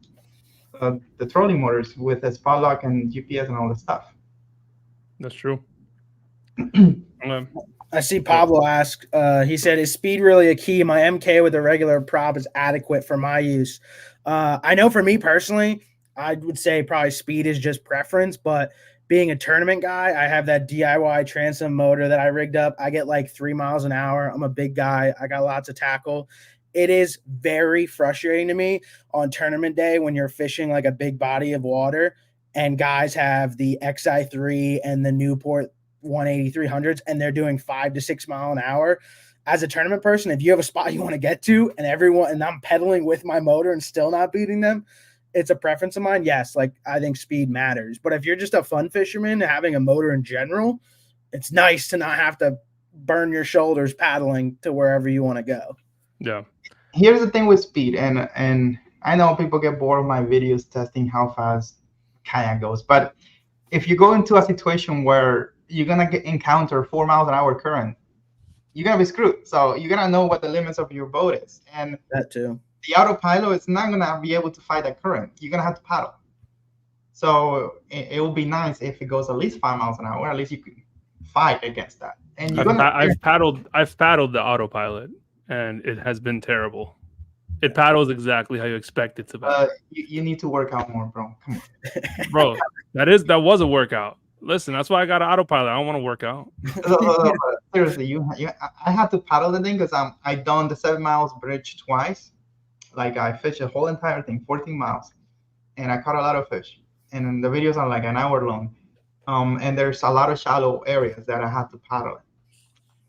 the trolling motors with a spot lock and GPS and all this stuff. That's true. I see Pablo ask, he said, is speed really a key? My MK with a regular prop is adequate for my use. I know for me personally, I would say probably speed is just preference, but being a tournament guy, I have that DIY transom motor that I rigged up. I get like 3 miles an hour. I'm a big guy. I got lots of tackle. It is very frustrating to me on tournament day when you're fishing like a big body of water and guys have the XI3 and the Newport 18300s and they're doing 5 to 6 mile an hour. As a tournament person, if you have a spot you want to get to and I'm pedaling with my motor and still not beating them, it's a preference of mine. Yes, like I think speed matters. But if you're just a fun fisherman having a motor in general, it's nice to not have to burn your shoulders paddling to wherever you want to go. Yeah. Here's the thing with speed, and I know people get bored of my videos testing how fast kayak goes, but if you go into a situation where you're gonna encounter 4 miles an hour current, you're gonna be screwed. So you're gonna know what the limits of your boat is, and that too. The autopilot is not gonna be able to fight that current. You're gonna have to paddle. So it will be nice if it goes at least 5 miles an hour. At least you can fight against that. And you're I've paddled the autopilot, and it has been terrible. It paddles exactly how you expect it to paddle. You need to work out more, bro. Come on. Bro, that was a workout. Listen, that's why I got an autopilot. I don't want to work out. Seriously, I had to paddle the thing because I done the 7 miles bridge twice. Like I fished the whole entire thing, 14 miles, and I caught a lot of fish. And the videos are like an hour long, and there's a lot of shallow areas that I have to paddle.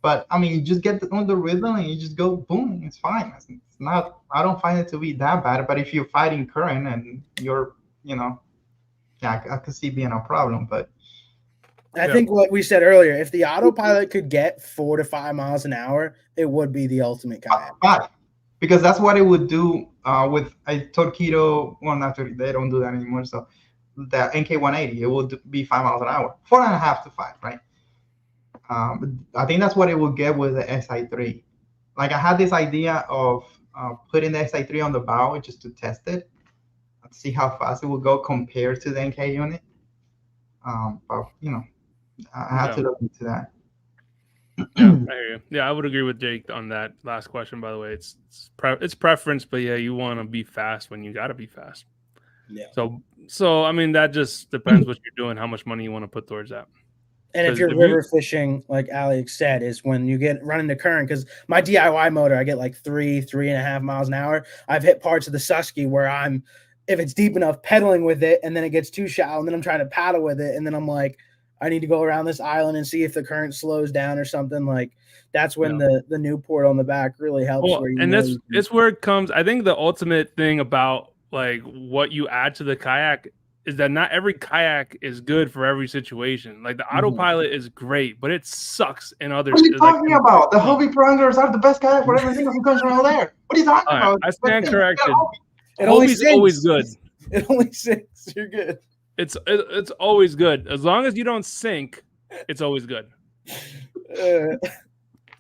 But I mean, you just get on the rhythm and you just go boom. It's fine. It's not. I don't find it to be that bad. But if you're fighting current and you're, yeah, I could see being a problem. But I think what we said earlier, if the autopilot could get 4 to 5 miles an hour, it would be the ultimate kayak. 5, because that's what it would do with a Torpedo. Well, not they don't do that anymore. So the NK180, it would be 5 miles an hour, 4.5 to 5, right? I think that's what it would get with the SI3. Like I had this idea of putting the SI3 on the bow just to test it, see how fast it would go compared to the NK unit. But I have to look into that. Yeah, I hear you. Yeah, I would agree with Jake on that last question. By the way, it's preference, but yeah, you want to be fast when you got to be fast. Yeah. So I mean, that just depends what you're doing, how much money you want to put towards that. And if you're river fishing, like Aliex said, is when you get running the current. Because my DIY motor, I get like 3.5 miles an hour. I've hit parts of the Susky where if it's deep enough, pedaling with it, and then it gets too shallow, and then I'm trying to paddle with it, and then I'm like, I need to go around this island and see if the current slows down or something. Like that's when the Newport on the back really helps. Well, and that's where it comes. I think the ultimate thing about like what you add to the kayak is that not every kayak is good for every situation. Like the autopilot is great, but it sucks in other. What are you talking about? The Hobie Prongers are the best kayak for everything that comes around there. What are you talking about? I stand corrected. Hobie's always good. It only sinks. You're good. It's always good as long as you don't sink. It's always good.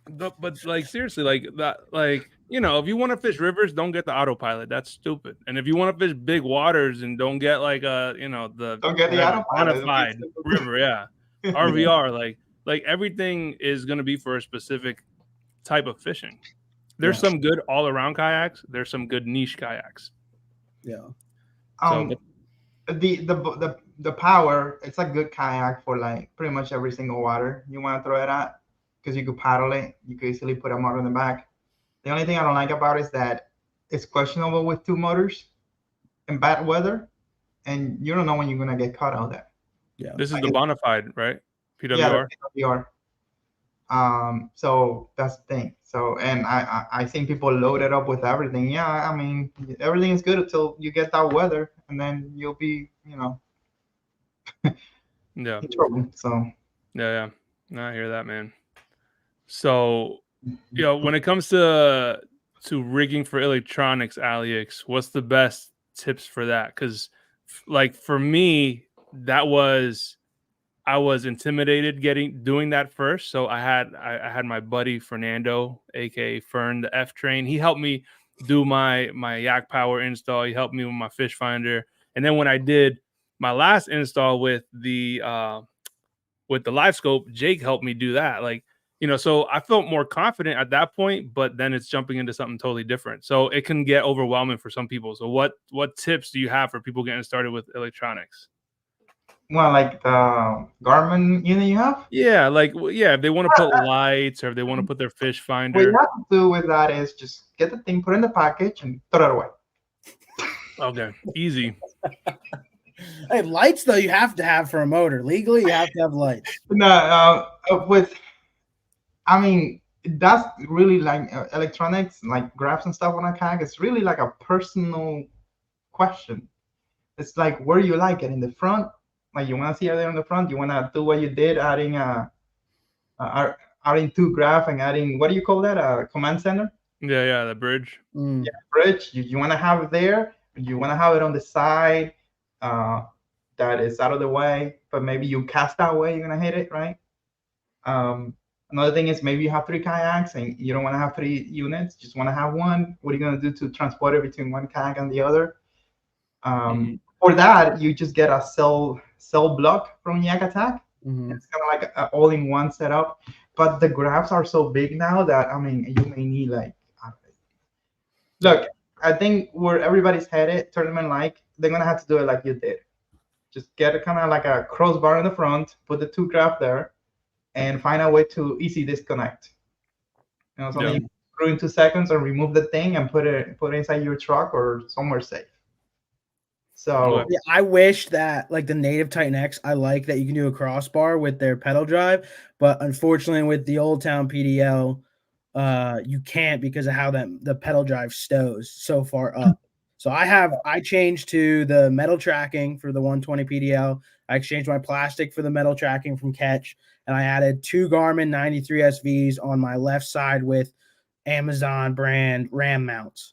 But like seriously, like that, like if you want to fish rivers, don't get the autopilot. That's stupid. And if you want to fish big waters and don't get like don't get the autopilot modified river, yeah, RVR, like everything is gonna be for a specific type of fishing. There's some good all around kayaks. There's some good niche kayaks. Yeah. the power, it's a good kayak for like pretty much every single water you want to throw it at, because you could paddle it, you could easily put a motor in the back. The only thing I don't like about it is that it's questionable with two motors in bad weather, and you don't know when you're gonna get caught out there. This is I the guess- Bonafide, right? Yeah, PWR. the PWR. So that's the thing. So, and I seen people load it up with everything. Yeah, I mean, everything is good until you get that weather, and then you'll be, Yeah. in trouble. So, Yeah. No, I hear that, man. So, when it comes to rigging for electronics, Aliex, what's the best tips for that? Because, like, for me, I was intimidated doing that first. So I had my buddy Fernando, aka Fern, the F Train. He helped me do my Yak Power install. He helped me with my fish finder. And then when I did my last install with the live scope, Jake helped me do that. Like, so I felt more confident at that point, but then it's jumping into something totally different. So it can get overwhelming for some people. So what tips do you have for people getting started with electronics? well, like the Garmin unit you have? Yeah, if they want to put lights or if they want to put their fish What finder. you have to do with that is just get the thing, put it in the package, and throw it away. Okay, easy. Hey, lights though you have to have for a motor. Legally, you have to have lights. No, I mean, that's really like electronics, like graphs and stuff on a kayak. It's really like a personal question. It's like, where you like it in the front. Like, you want to see it there in the front. You want to do what you did, adding adding two graph and adding, what do you call that? A command center. Yeah, the bridge. Mm. Yeah, bridge. You want to have it there. You want to have it on the side, that is out of the way. But maybe you cast that way, you're gonna hit it, right? Another thing is maybe you have 3 kayaks and you don't want to have 3 units. Just want to have one. What are you gonna do to transport it between one kayak and the other? For that, you just get a cell block from Yak Attack. Mhm. It's kind of like an all-in-one setup. But the graphs are so big now that, I mean, you may need like, look, I think where everybody's headed, tournament like, they're gonna have to do it like you did. Just get kind of like a crossbar in the front, put the 2 graph there, and find a way to easy disconnect. Something you screw in 2 seconds or remove the thing and put it inside your truck or somewhere safe. So yeah, I wish that like the native Titan X, I like that you can do a crossbar with their pedal drive, but unfortunately with the Old Town PDL, you can't because of how the pedal drive stows so far up. So I changed to the metal tracking for the 120 PDL. I exchanged my plastic for the metal tracking from Catch, and I added 2 Garmin 93 SVs on my left side with Amazon brand ram mounts.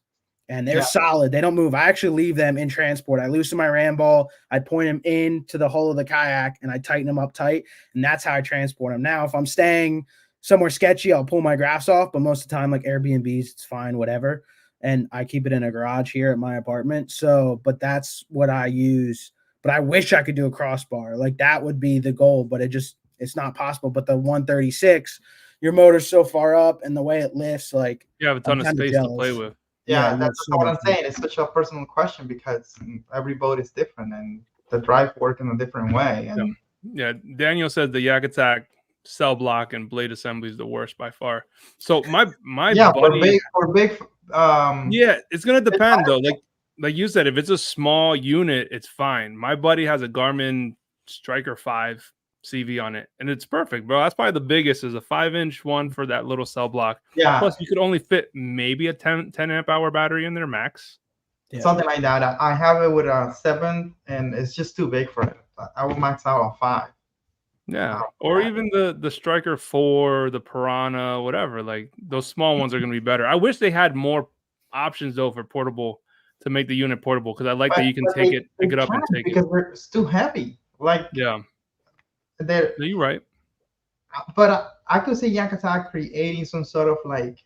And they're solid. They don't move. I actually leave them in transport. I loosen my ram ball. I point them into the hull of the kayak, and I tighten them up tight. And that's how I transport them. Now, if I'm staying somewhere sketchy, I'll pull my graphs off. But most of the time, like Airbnbs, it's fine, whatever. And I keep it in a garage here at my apartment. So, but that's what I use. But I wish I could do a crossbar. Like that would be the goal, but it's not possible. But the 136, your motor's so far up and the way it lifts, like you have a ton of space to play with. Yeah, that's what I'm saying. It's such a personal question because every boat is different and the drive work in a different way. And yeah, Daniel said the Yak Attack cell block and blade assembly is the worst by far. So my buddy, for big yeah, it's gonna depend though. Like you said, if it's a small unit, it's fine. My buddy has a Garmin Striker 5 CV on it, and it's perfect, bro. That's probably the biggest, is a 5-inch one for that little cell block. Yeah. Plus, you could only fit maybe a 10 amp hour battery in there max. Yeah. Something like that. I have it with a 7, and it's just too big for it. I will max out on 5. Yeah, or even the Striker 4, the Piranha, whatever. Like those small ones are going to be better. I wish they had more options though for portable, to make the unit portable, because I like that you can pick it up and take it. Because it's too heavy. Like you're right. But I could see Yak Attack creating some sort of like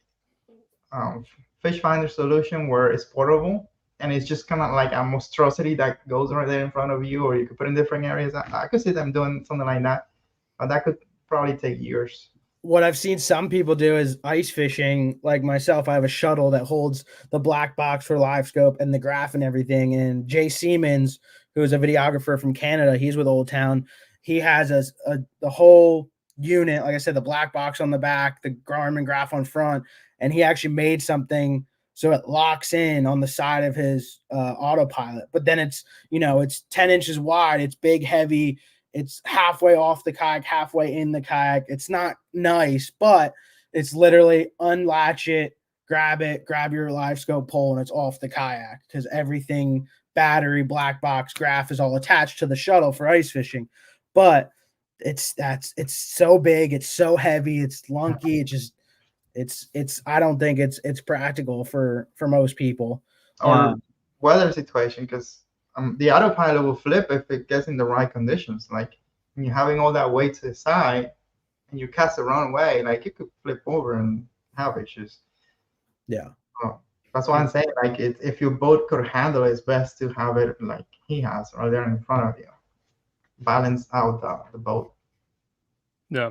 fish finder solution where it's portable and it's just kind of like a monstrosity that goes right there in front of you, or you could put in different areas. I could see them doing something like that, but that could probably take years. What I've seen some people do is ice fishing. Like myself, I have a shuttle that holds the black box for live scope and the graph and everything. And Jay Siemens, who is a videographer from Canada. He's with Old Town. He has the whole unit, like I said, the black box on the back, the Garmin graph on front, and he actually made something so it locks in on the side of his autopilot. But then it's, it's 10 inches wide. It's big, heavy. It's halfway off the kayak, halfway in the kayak. It's not nice, but it's literally unlatch it, grab your live scope pole, and it's off the kayak because everything, battery, black box, graph is all attached to the shuttle for ice fishing. But it's so big, it's so heavy, it's lunky, it's I don't think it's practical for most people. Or weather situation, because the autopilot will flip if it gets in the right conditions. Like when you're having all that weight to the side and you cast the wrong way, like it could flip over and have issues. Yeah. Oh, that's why I'm saying, like, if your boat could handle it, it's best to have it like he has right there in front of you. Balance out the boat. Yeah.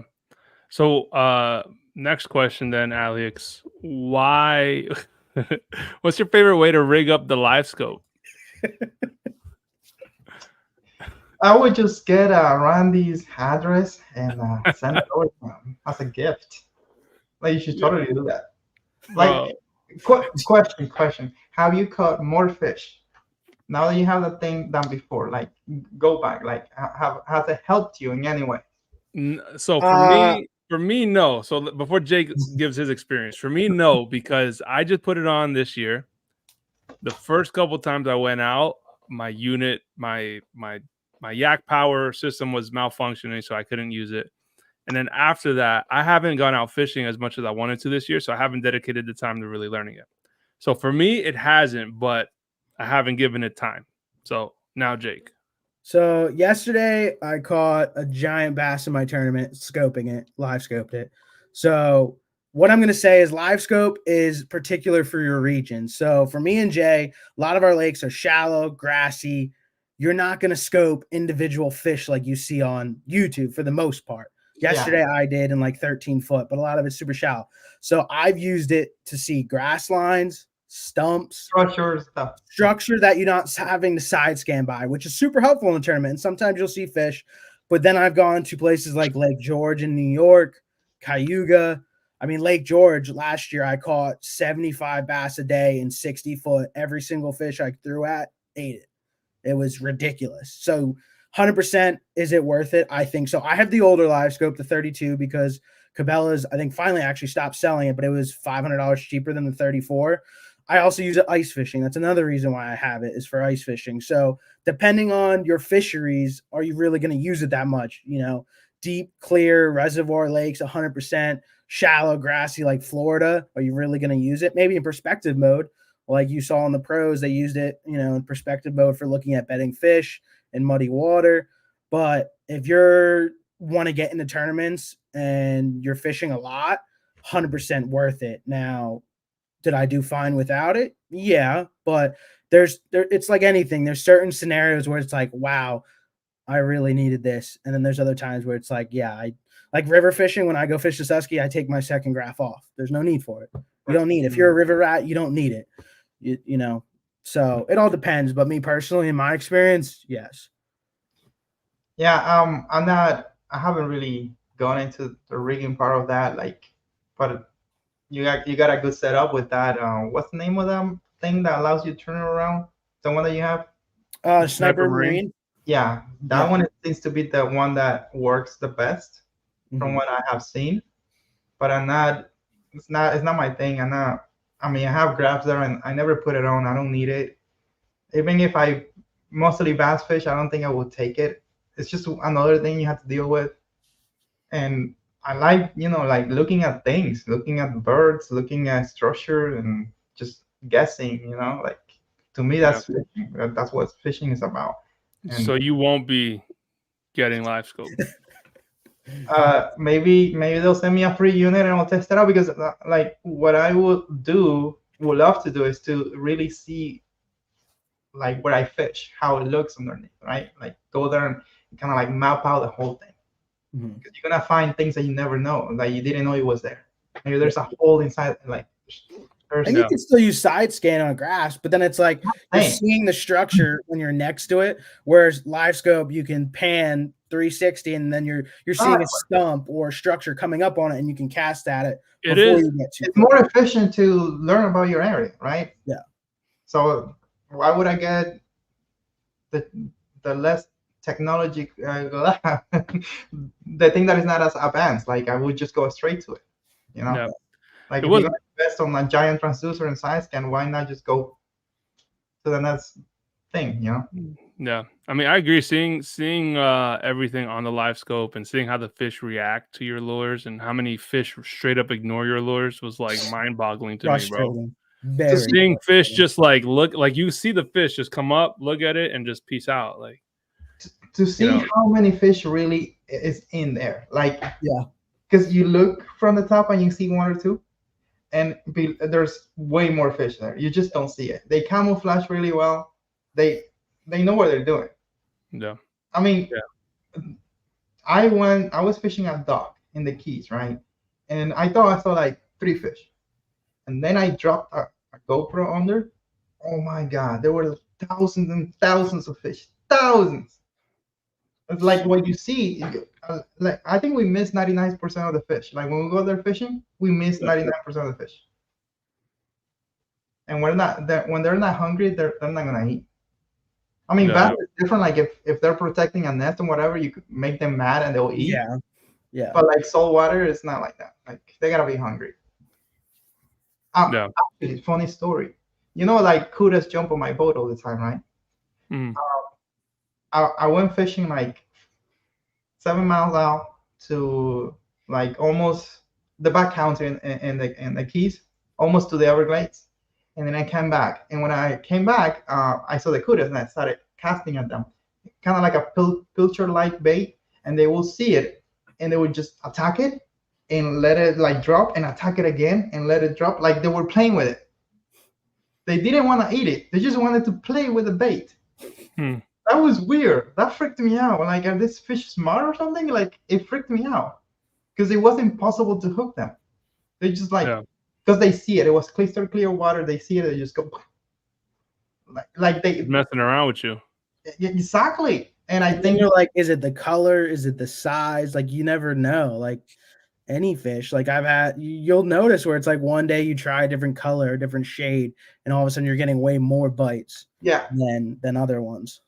So next question then, Aliex. Why what's your favorite way to rig up the live scope? I would just get Randy's address and send it over to him as a gift. Like, you should totally do that. Like, question. Have you caught more fish now that you have the thing done before? Like, go back. Like, has it helped you in any way? So for me, no. So before Jake gives his experience, for me, no, because I just put it on this year. The first couple times I went out, my unit, my yak power system was malfunctioning, so I couldn't use it. And then after that, I haven't gone out fishing as much as I wanted to this year, so I haven't dedicated the time to really learning it. So for me, it hasn't, but I haven't given it time. So now, Jake. So yesterday I caught a giant bass in my tournament, live scoped it. So what I'm going to say is live scope is particular for your region. So for me and Jay, a lot of our lakes are shallow, grassy. You're not going to scope individual fish like you see on YouTube for the most part. Yesterday I did in like 13 foot, but a lot of it's super shallow. So I've used it to see grass lines, stumps, structure that you're not having to side scan by, which is super helpful in the tournament. And sometimes you'll see fish, but then I've gone to places like Lake George in New York, Cayuga. I mean, Lake George last year, I caught 75 bass a day in 60 foot. Every single fish I threw at ate it. It was ridiculous. So 100%, is it worth it? I think so. I have the older live scope, the 32, because Cabela's, I think, finally actually stopped selling it, but it was $500 cheaper than the 34. I also use it ice fishing. That's another reason why I have it, is for ice fishing. So depending on your fisheries, are you really going to use it that much? Deep, clear reservoir lakes, 100%. Shallow, grassy like Florida, are you really going to use it? Maybe in perspective mode, like you saw in the pros, they used it, in perspective mode for looking at bedding fish in muddy water. But if you want to get into tournaments and you're fishing a lot, 100% worth it. Now, did I do fine without it? Yeah, but it's like anything. There's certain scenarios where it's like, wow, I really needed this. And then there's other times where it's like, yeah, I like river fishing. When I go fish the Susky, I take my second graph off. There's no need for it. You don't need it. If you're a river rat, you don't need it. So it all depends. But me personally, in my experience, yes. Yeah, I haven't really gone into the rigging part of that, but you got a good setup with that. What's the name of that thing that allows you to turn it around? The one that you have? Sniper Marine. Yeah, that one seems to be the one that works the best from what I have seen. But it's not my thing. I have graphs there and I never put it on. I don't need it. Even if I mostly bass fish, I don't think I would take it. It's just another thing you have to deal with. And I like, looking at things, looking at birds, looking at structure and just guessing, to me, that's fishing. That's what fishing is about. And so you won't be getting live scope. Maybe they'll send me a free unit and I'll test it out, because what I would love to do is to really see where I fish, how it looks underneath, right? Like go there and kind of map out the whole thing. Because you're gonna find things that you never know, that you didn't know it was there. Maybe there's a hole inside, There's And you can still use side scan on grass, but then it's like you're Hey. seeing the structure when you're next to it. Whereas live scope, you can pan 360 and then you're seeing a stump or structure coming up on it, and you can cast at it It before is. you get too It's close. more efficient to learn about your area, right? Yeah. So why would I get the less technology, the thing that is not as advanced? Like I would just go straight to it, you know. Yeah. Like It if was- you're gonna invest on a giant transducer and side scan, why not just go to the next thing, you know? Yeah, I mean, I agree. Seeing everything on the live scope and seeing how the fish react to your lures and how many fish straight up ignore your lures was like mind boggling to me, bro. Frustrating. Very Seeing fish frustrating. just like look, like you see the fish just come up, look at it, and just peace out. Like To see know. how many fish really is in there, like Yeah. because you look from the top and you see one or two, and there's way more fish there. You just don't see it. They camouflage really well. They know what they're doing. yeah, I mean, Yeah. I was fishing at dock in the Keys, right? And I thought I saw like 3 fish. And then I dropped a GoPro under. Oh my God, there were thousands and thousands of fish. Thousands. It's like what you see. Like I think we miss 99% of the fish. Like when we go there fishing, we miss 99% of the fish. And when they're not hungry, they're not gonna eat. I mean, Yeah. bass is different. Like if they're protecting a nest and whatever, you could make them mad and they'll eat. Yeah. Yeah. But like saltwater, it's not like that. Like they gotta be hungry. Yeah. Actually, funny story. You know, like kudas jump on my boat all the time, right? Mhm. I went fishing like 7 miles out to like almost the back counter in the Keys, almost to the Everglades, and then I came back. And when I came back, I saw the kudas and I started casting at them, kind of like a pilchard-like bait, and they will see it and they would just attack it and let it like drop and attack it again and let it drop, like they were playing with it. They didn't want to eat it. They just wanted to play with the bait. Hmm. That was weird. That freaked me out. Like, are this fish smart or something? Like, it freaked me out because it was impossible to hook them. They just like, because they see it. It was crystal clear water. They see it. They just go like they Messing around with you. Exactly. And I think you're like, is it the color? Is it the size? Like you never know. Like any fish, like you'll notice where it's like one day you try a different color, a different shade, and all of a sudden you're getting way more bites. Yeah. Than other ones.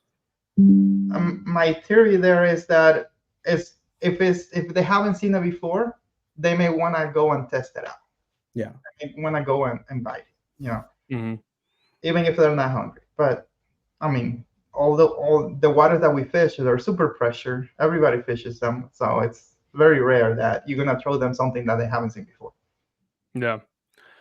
My theory there is that if they haven't seen it before, they may want to go and test it out. Yeah. They want to go and bite it, you know, Mm-hmm. even if they're not hungry. But I mean, all the waters that we fish are super pressure. Everybody fishes them, so it's very rare that you're gonna throw them something that they haven't seen before. Yeah.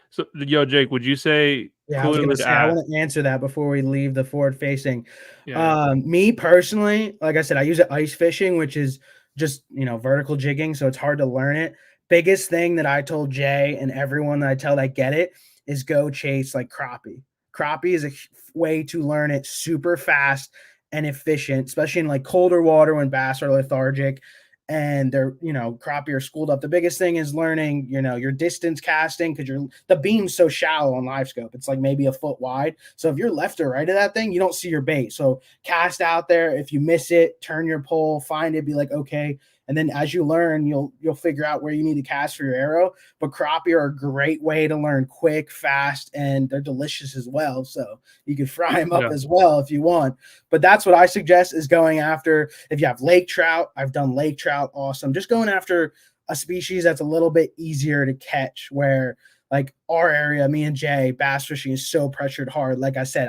So, yo, Jake, would you say? Yeah, I was gonna say, I want to answer that before we leave the forward facing. Yeah. Me personally, like I said, I use it ice fishing, which is just vertical jigging, so it's hard to learn it. Biggest thing that I told Jay and everyone that I tell that get it is go chase like crappie. Crappie is a way to learn it super fast and efficient, especially in like colder water when bass are lethargic and they're crappie are schooled up. The biggest thing is learning your distance casting, because the beam's so shallow on live scope. It's like maybe a foot wide, so if you're left or right of that thing, you don't see your bait. So cast out there. If you miss it, turn your pole, find it, be like, okay. And then as you learn, you'll figure out where you need to cast for your arrow. But crappie are a great way to learn quick, fast, and they're delicious as well. So you can fry them up as well if you want. But that's what I suggest, is going after, if you have lake trout. I've done lake trout, awesome. Just going after a species that's a little bit easier to catch, where like our area, me and Jay, bass fishing is so pressured hard. Like I said,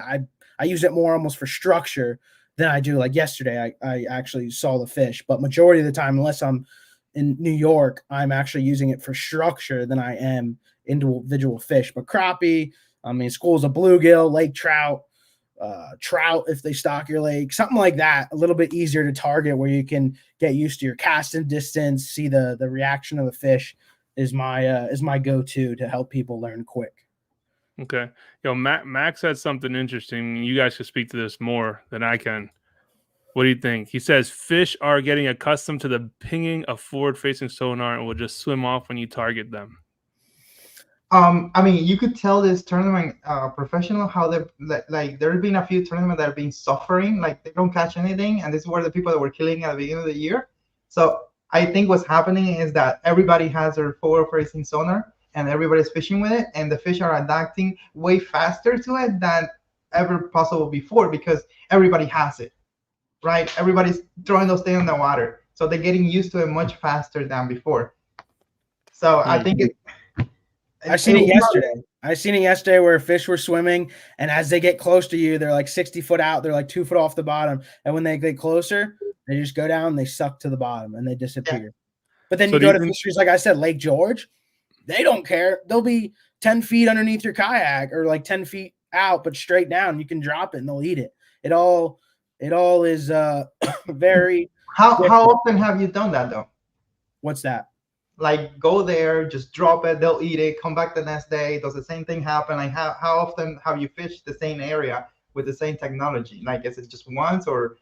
I use it more almost for structure than I do. Like yesterday, I actually saw the fish, but majority of the time, unless I'm in New York, I'm actually using it for structure than I am individual fish. But crappie, I mean, schools of bluegill, lake trout, trout, if they stock your lake, something like that, a little bit easier to target, where you can get used to your casting distance, see the reaction of the fish, is my go-to to help people learn quick. Okay. Yo, Max said something interesting. You guys can speak to this more than I can. What do you think? He says fish are getting accustomed to the pinging of forward-facing sonar and will just swim off when you target them. I mean, you could tell this tournament professional how they like. There have been a few tournaments that have been suffering, like they don't catch anything, and this is where the people that were killing at the beginning of the year. So I think what's happening is that everybody has their forward-facing sonar, and everybody's fishing with it, and the fish are adapting way faster to it than ever possible before because everybody has it, right? Everybody's throwing those things in the water, so they're getting used to it much faster than before. So I think I seen it yesterday. I seen it yesterday where fish were swimming, and as they get close to you, they're like 60 foot out. They're like 2 foot off the bottom, and when they get closer, they just go down. They suck to the bottom, and they disappear. Yeah. But then So you do go you to think- fisheries like I said, Lake George. They don't care. They'll be 10 feet underneath your kayak or like 10 feet out, but straight down. You can drop it, and they'll eat it. It all is very. How often have you done that though? What's that? Like go there, just drop it, they'll eat it, come back the next day. Does the same thing happen? Like how often have you fished the same area with the same technology? Like is it just once or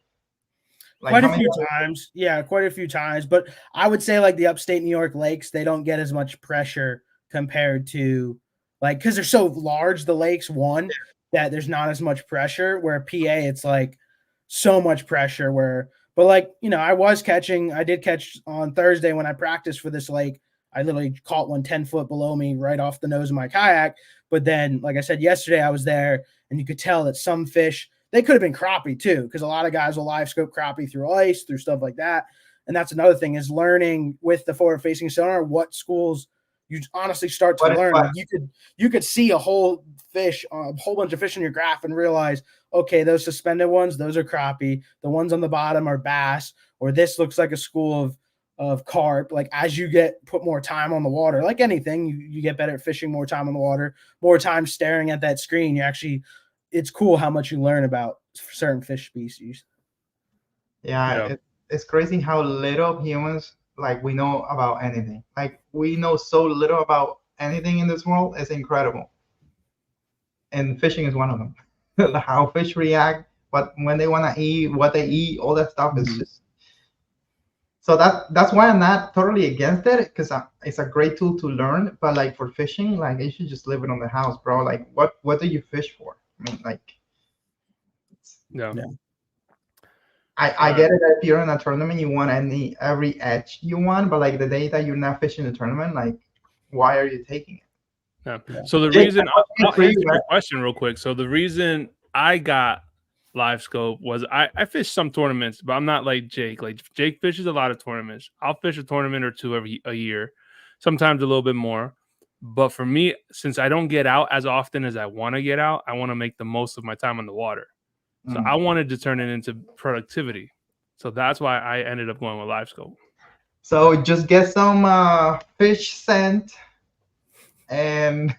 like quite a few times? Yeah, quite a few times. But I would say like the upstate New York lakes, they don't get as much pressure compared to like because they're so large, the lakes, one, that there's not as much pressure. Where PA, it's like so much pressure where. But like, you know, I did catch on Thursday when I practiced for this lake. I literally caught one 10 foot below me right off the nose of my kayak. But then, like I said, yesterday I was there and you could tell that some fish, they could have been crappie too, because a lot of guys will live scope crappie through ice, through stuff like that. And that's another thing is learning with the forward facing sonar, what schools you honestly start to learn. Like you could see a whole bunch of fish in your graph and realize, okay, those suspended ones, those are crappie. The ones on the bottom are bass, or this looks like a school of carp. Like as you put more time on the water, like anything, you get better at fishing, more time on the water, more time staring at that screen. It's cool how much you learn about certain fish species. Yeah. It's crazy how little humans like we know about anything. Like we know so little about anything in this world. It's incredible. And fishing is one of them. How fish react, when they want to eat, what they eat, all that stuff is just. So that's why I'm not totally against it, because it's a great tool to learn. But like for fishing, like you should just leave it on the house, bro. Like what do you fish for? I mean, like. Yeah. I get it. If you're in a tournament, you want every edge you want, but like the day that you're not fishing the tournament, like why are you taking it? Yeah. So the reason I'll answer your question real quick. So the reason I got live scope was I fish some tournaments, but I'm not like Jake. Like Jake fishes a lot of tournaments. I'll fish a tournament or two every a year, sometimes a little bit more. But for me, since I don't get out as often as I want to get out, I want to make the most of my time on the water. So I wanted to turn it into productivity. So that's why I ended up going with live scope. So just get some fish scent and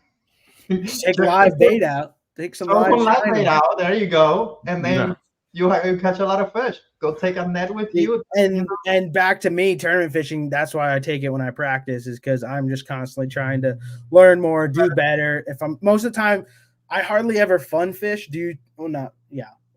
take live bait out. Take some live bait out. There you go. And then you catch a lot of fish. Go take a net with you. And back to me, tournament fishing, that's why I take it when I practice, is because I'm just constantly trying to learn more, do better. Most of the time, I hardly ever fun fish.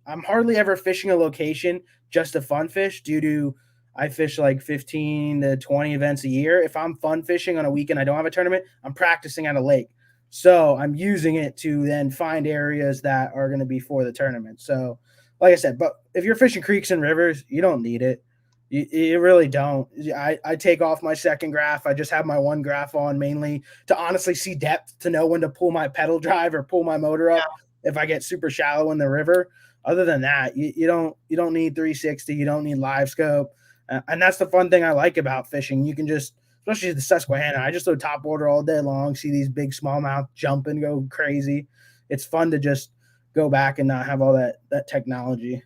I'm hardly ever fishing a location just to fun fish due to I fish like 15 to 20 events a year. If I'm fun fishing on a weekend, I don't have a tournament, I'm practicing at a lake. So I'm using it to then find areas that are going to be for the tournament. So like I said, but if you're fishing creeks and rivers, you don't need it. You really don't. I take off my second graph. I just have my one graph on mainly to honestly see depth, to know when to pull my pedal drive or pull my motor up if I get super shallow in the river. Other than that, you don't need 360. You don't need live scope. And that's the fun thing I like about fishing. You can just, especially the Susquehanna, I just throw top water all day long, see these big smallmouth jump and go crazy. It's fun to just go back and not have all that technology.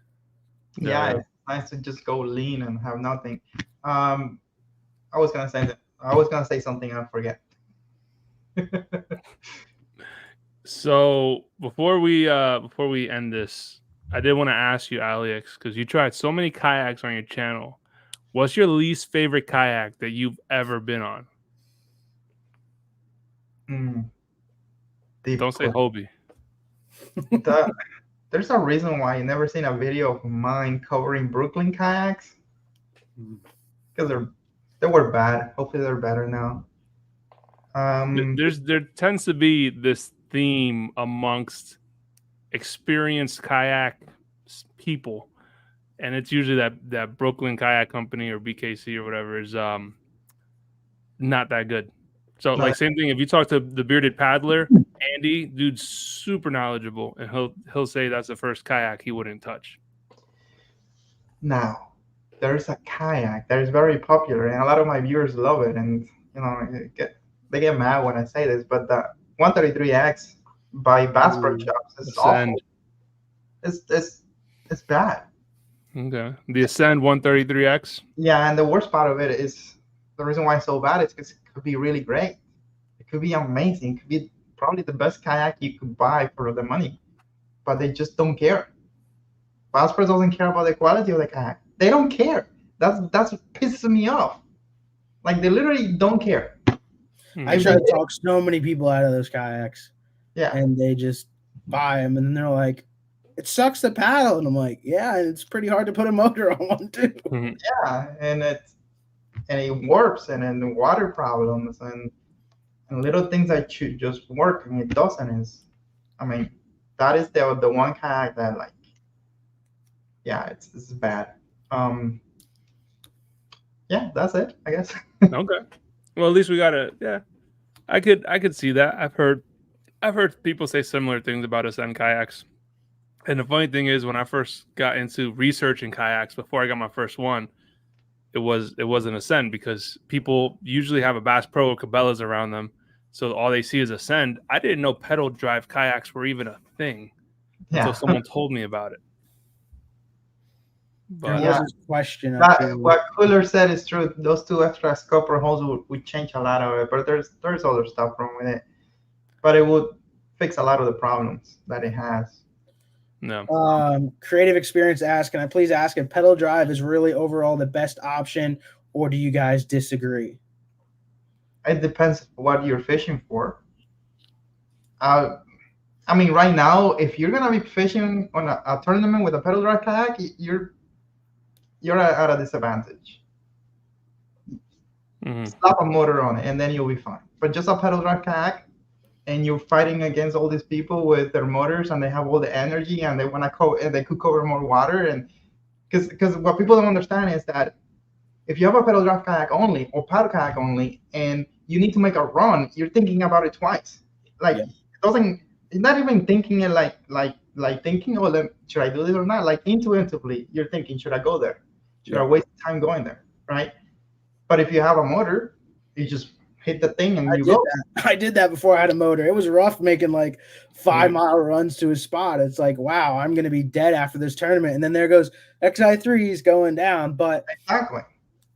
Yeah, it's nice to just go lean and have nothing. I was gonna say something and I forget. So before we end this, I did want to ask you, Aliex, because you tried so many kayaks on your channel. What's your least favorite kayak that you've ever been on? Don't say Hobie. There's a reason why you never seen a video of mine covering Brooklyn kayaks. Because they were bad. Hopefully they're better now. There tends to be this theme amongst experienced kayak people, and it's usually that Brooklyn Kayak Company or BKC or whatever is not that good. So like same thing, if you talk to the bearded paddler, Andy, dude's super knowledgeable, and he'll say that's the first kayak he wouldn't touch. Now, there's a kayak that is very popular, and a lot of my viewers love it, and they get mad when I say this, but the 133X by Bass Pro Shops is awful. It's bad. Okay. The Ascend 133X. Yeah, and the worst part of it is the reason why it's so bad is because it could be really great. It could be amazing. It could be probably the best kayak you could buy for the money, but they just don't care. Bass Pro doesn't care about the quality of the kayak. They don't care. That's what pisses me off. Like they literally don't care. I try to talk so many people out of those kayaks. Yeah. And they just buy them, and then they're like, "It sucks to paddle," and I'm like, "Yeah, and it's pretty hard to put a motor on one too." Yeah, and it warps, and then the water problems, and little things that should just work and it doesn't. That is the one kayak that like, yeah, it's bad. Yeah, that's it, I guess. Okay. Well, at least we got I could see that. I've heard people say similar things about Ascend kayaks. And the funny thing is, when I first got into researching kayaks before I got my first one, it was an Ascend, because people usually have a Bass Pro or Cabela's around them, so all they see is Ascend. I didn't know pedal drive kayaks were even a thing until someone told me about it. But there was this question. What Cooler said is true. Those two extra scupper holes would change a lot of it, but there's other stuff wrong with it. But it would fix a lot of the problems that it has. No. Creative Experience asks, can I please ask if pedal drive is really overall the best option, or do you guys disagree? It depends what you're fishing for. Right now, if you're gonna be fishing on a tournament with a pedal drive kayak, you're at a disadvantage. Mm-hmm. Slap a motor on it, and then you'll be fine. But just a pedal drive kayak, and you're fighting against all these people with their motors, and they have all the energy, and they want to and they could cover more water, and because what people don't understand is that if you have a pedal drive kayak only or paddle kayak only, and you need to make a run, you're thinking about it twice. Like it doesn't. You're not even thinking it like thinking, oh, should I do this or not? Like intuitively, you're thinking, should I go there? Should I waste time going there? Right? But if you have a motor, you just hit the thing and you go. I did that before I had a motor. It was rough making like 5-mile runs to a spot. It's like, wow, I'm going to be dead after this tournament. And then there goes XI3s going down. But exactly,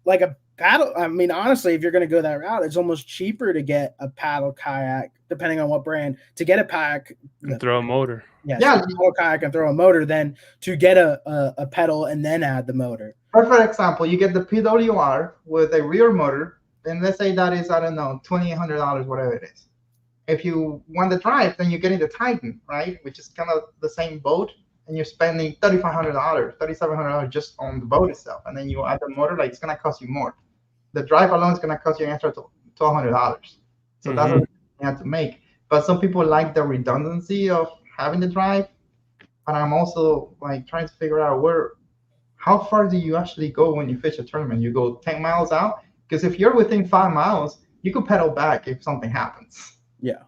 like a paddle, honestly, if you're going to go that route, it's almost cheaper to get a paddle kayak, depending on what brand, to get a kayak and throw a motor. Yeah, paddle kayak and throw a motor, than to get a pedal and then add the motor. Perfect example. You get the PWR with a rear motor, and let's say that is, I don't know, $2,800, whatever it is. If you want the drive, then you're getting the Titan, right? Which is kind of the same boat, and you're spending $3,500, $3,700 just on the boat itself. And then you add the motor, like it's gonna cost you more. The drive alone is gonna cost you an extra $1,200. So that's what you have to make. But some people like the redundancy of having the drive. But I'm also like trying to figure out how far do you actually go when you fish a tournament? You go 10 miles out? Because if you're within 5 miles, you could pedal back if something happens. Yeah.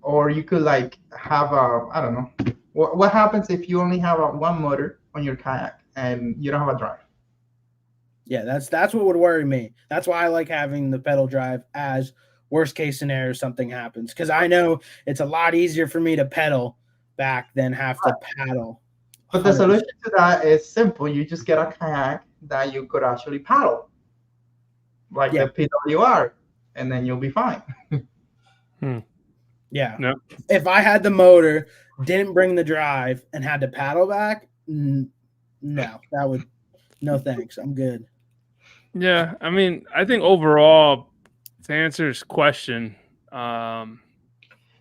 Or you could like have I don't know. What happens if you only have one motor on your kayak and you don't have a drive? Yeah, that's what would worry me. That's why I like having the pedal drive as worst case scenario something happens, because I know it's a lot easier for me to pedal back than have to paddle. But the solution to that is simple. You just get a kayak that you could actually paddle, like the PWR, and then you'll be fine. Yeah. No. If I had the motor, didn't bring the drive, and had to paddle back, no, that would, no thanks. I'm good. Yeah, I think overall, to answer his question, I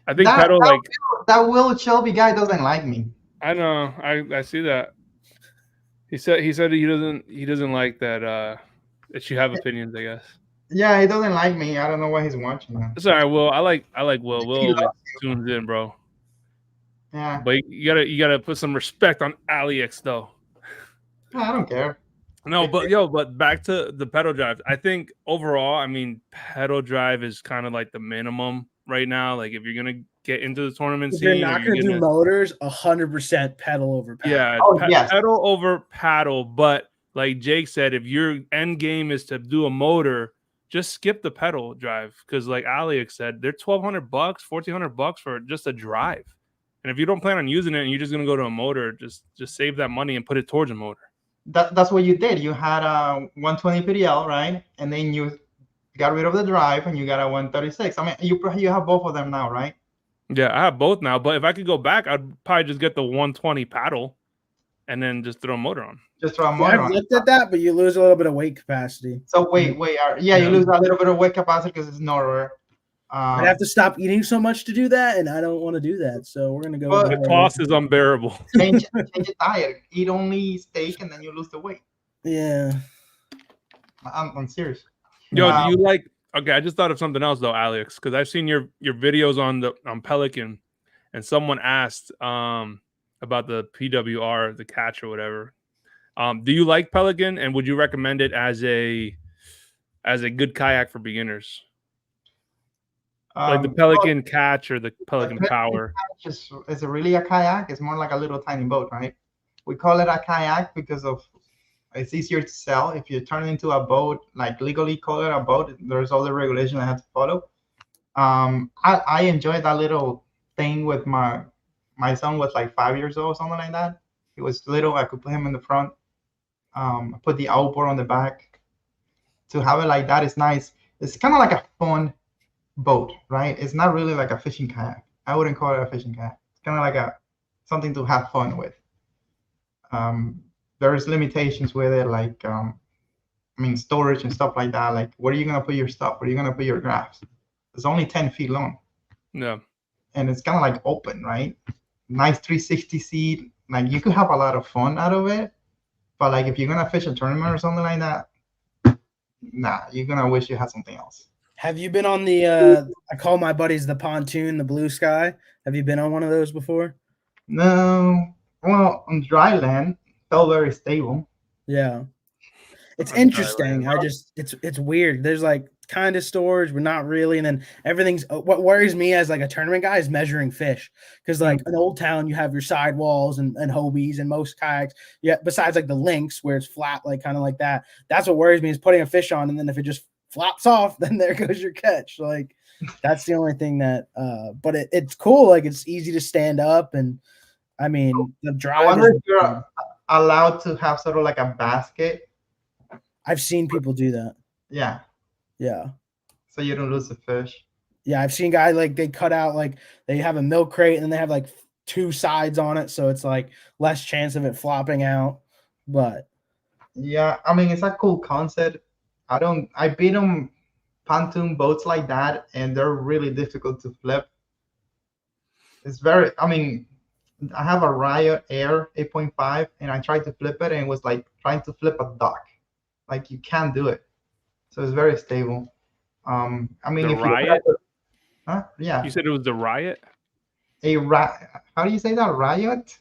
think that Will Shelby guy doesn't like me. I know. I see that. He said he doesn't like that you have opinions, I guess. Yeah, he doesn't like me. I don't know why he's watching that. Sorry, Will. I like Will. Will He always loves you. tunes in, bro. Yeah. But you gotta put some respect on Aliex though. I don't care. No, but back to the pedal drive. I think overall, I mean, pedal drive is kind of like the minimum right now. Like if you're gonna get into the tournament If you're scene, or not you're going to do gonna motors, 100% pedal over paddle. yeah, Oh, yes. pedal over paddle. But like Jake said, if your end game is to do a motor, just skip the pedal drive because, like Alex said, they're $1,200, $1,400 for just a drive. And if you don't plan on using it and you're just gonna go to a motor, just save that money and put it towards a motor. That's what you did. You had a 120 PDL, right? And then you got rid of the drive and you got a 136. I mean, you have both of them now, right? Yeah, I have both now. But if I could go back, I'd probably just get the 120 paddle and then just throw a motor on. Just throw a Yeah, motor I've on. looked at that, but you lose a little bit of weight capacity. So wait. Yeah, you Yeah. lose a little bit of weight capacity because it's nowhere. I'd have to stop eating so much to do that, and I don't want to do that. So we're gonna go. Well, with The the cost is unbearable. change your diet. Eat only steak and then you lose the weight. Yeah. I'm serious. Yo, Wow. do you like? Okay, I just thought of something else though, Alex, because I've seen your videos on Pelican, and someone asked about the PWR, the catch or whatever. Do you like Pelican, and would you recommend it as a good kayak for beginners, like the Pelican catch or the Pelican power? Is it really a kayak? It's more like a little tiny boat, right? We call it a kayak because of it's easier to sell. If you turn it into a boat, like legally call it a boat, there's all the regulation I have to follow. I enjoyed that little thing with my son was like 5 years old, something like that. He was little. I could put him in the front. Put the outboard on the back. To have it like that is nice. It's kind of like a fun boat, right? It's not really like a fishing kayak. I wouldn't call it a fishing kayak. It's kind of like something to have fun with. There's limitations with it, like I mean, storage and stuff like that. Like, where are you gonna put your stuff? Where are you gonna put your graphs? It's only 10 feet long. Yeah, and it's kind of like open, right? Nice 360 seat. Like you could have a lot of fun out of it, but like if you're gonna fish a tournament or something like that, nah, you're gonna wish you had something else. Have you been on the? I call my buddies the pontoon, the blue sky. Have you been on one of those before? No, well, on dry land, felt very stable. Yeah, it's On dry interesting. land. It's weird. There's like kind of storage, but not really. And then everything's what worries me as like a tournament guy is measuring fish. Because like in Old Town, you have your sidewalls and Hobies and most kayaks. Yeah, besides like the links where it's flat, like kind of like that. That's what worries me is putting a fish on, and then if it just flops off, then there goes your catch. Like that's the only thing that. But it's cool. Like it's easy to stand up, and I mean the drive. I wonder if you're allowed to have sort of like a basket. I've seen people do that. Yeah. Yeah. So you don't lose the fish. Yeah, I've seen guys like they cut out like they have a milk crate and then they have like two sides on it, so it's like less chance of it flopping out. But yeah, I mean it's a cool concept. I've been on pontoon boats like that, and they're really difficult to flip. It's very, I mean, I have a Riot Air 8.5, and I tried to flip it, and it was like trying to flip a duck. Like you can't do it. So it's very stable. I mean, The if Riot? Yeah. You said it was the Riot? How do you say that? Riot?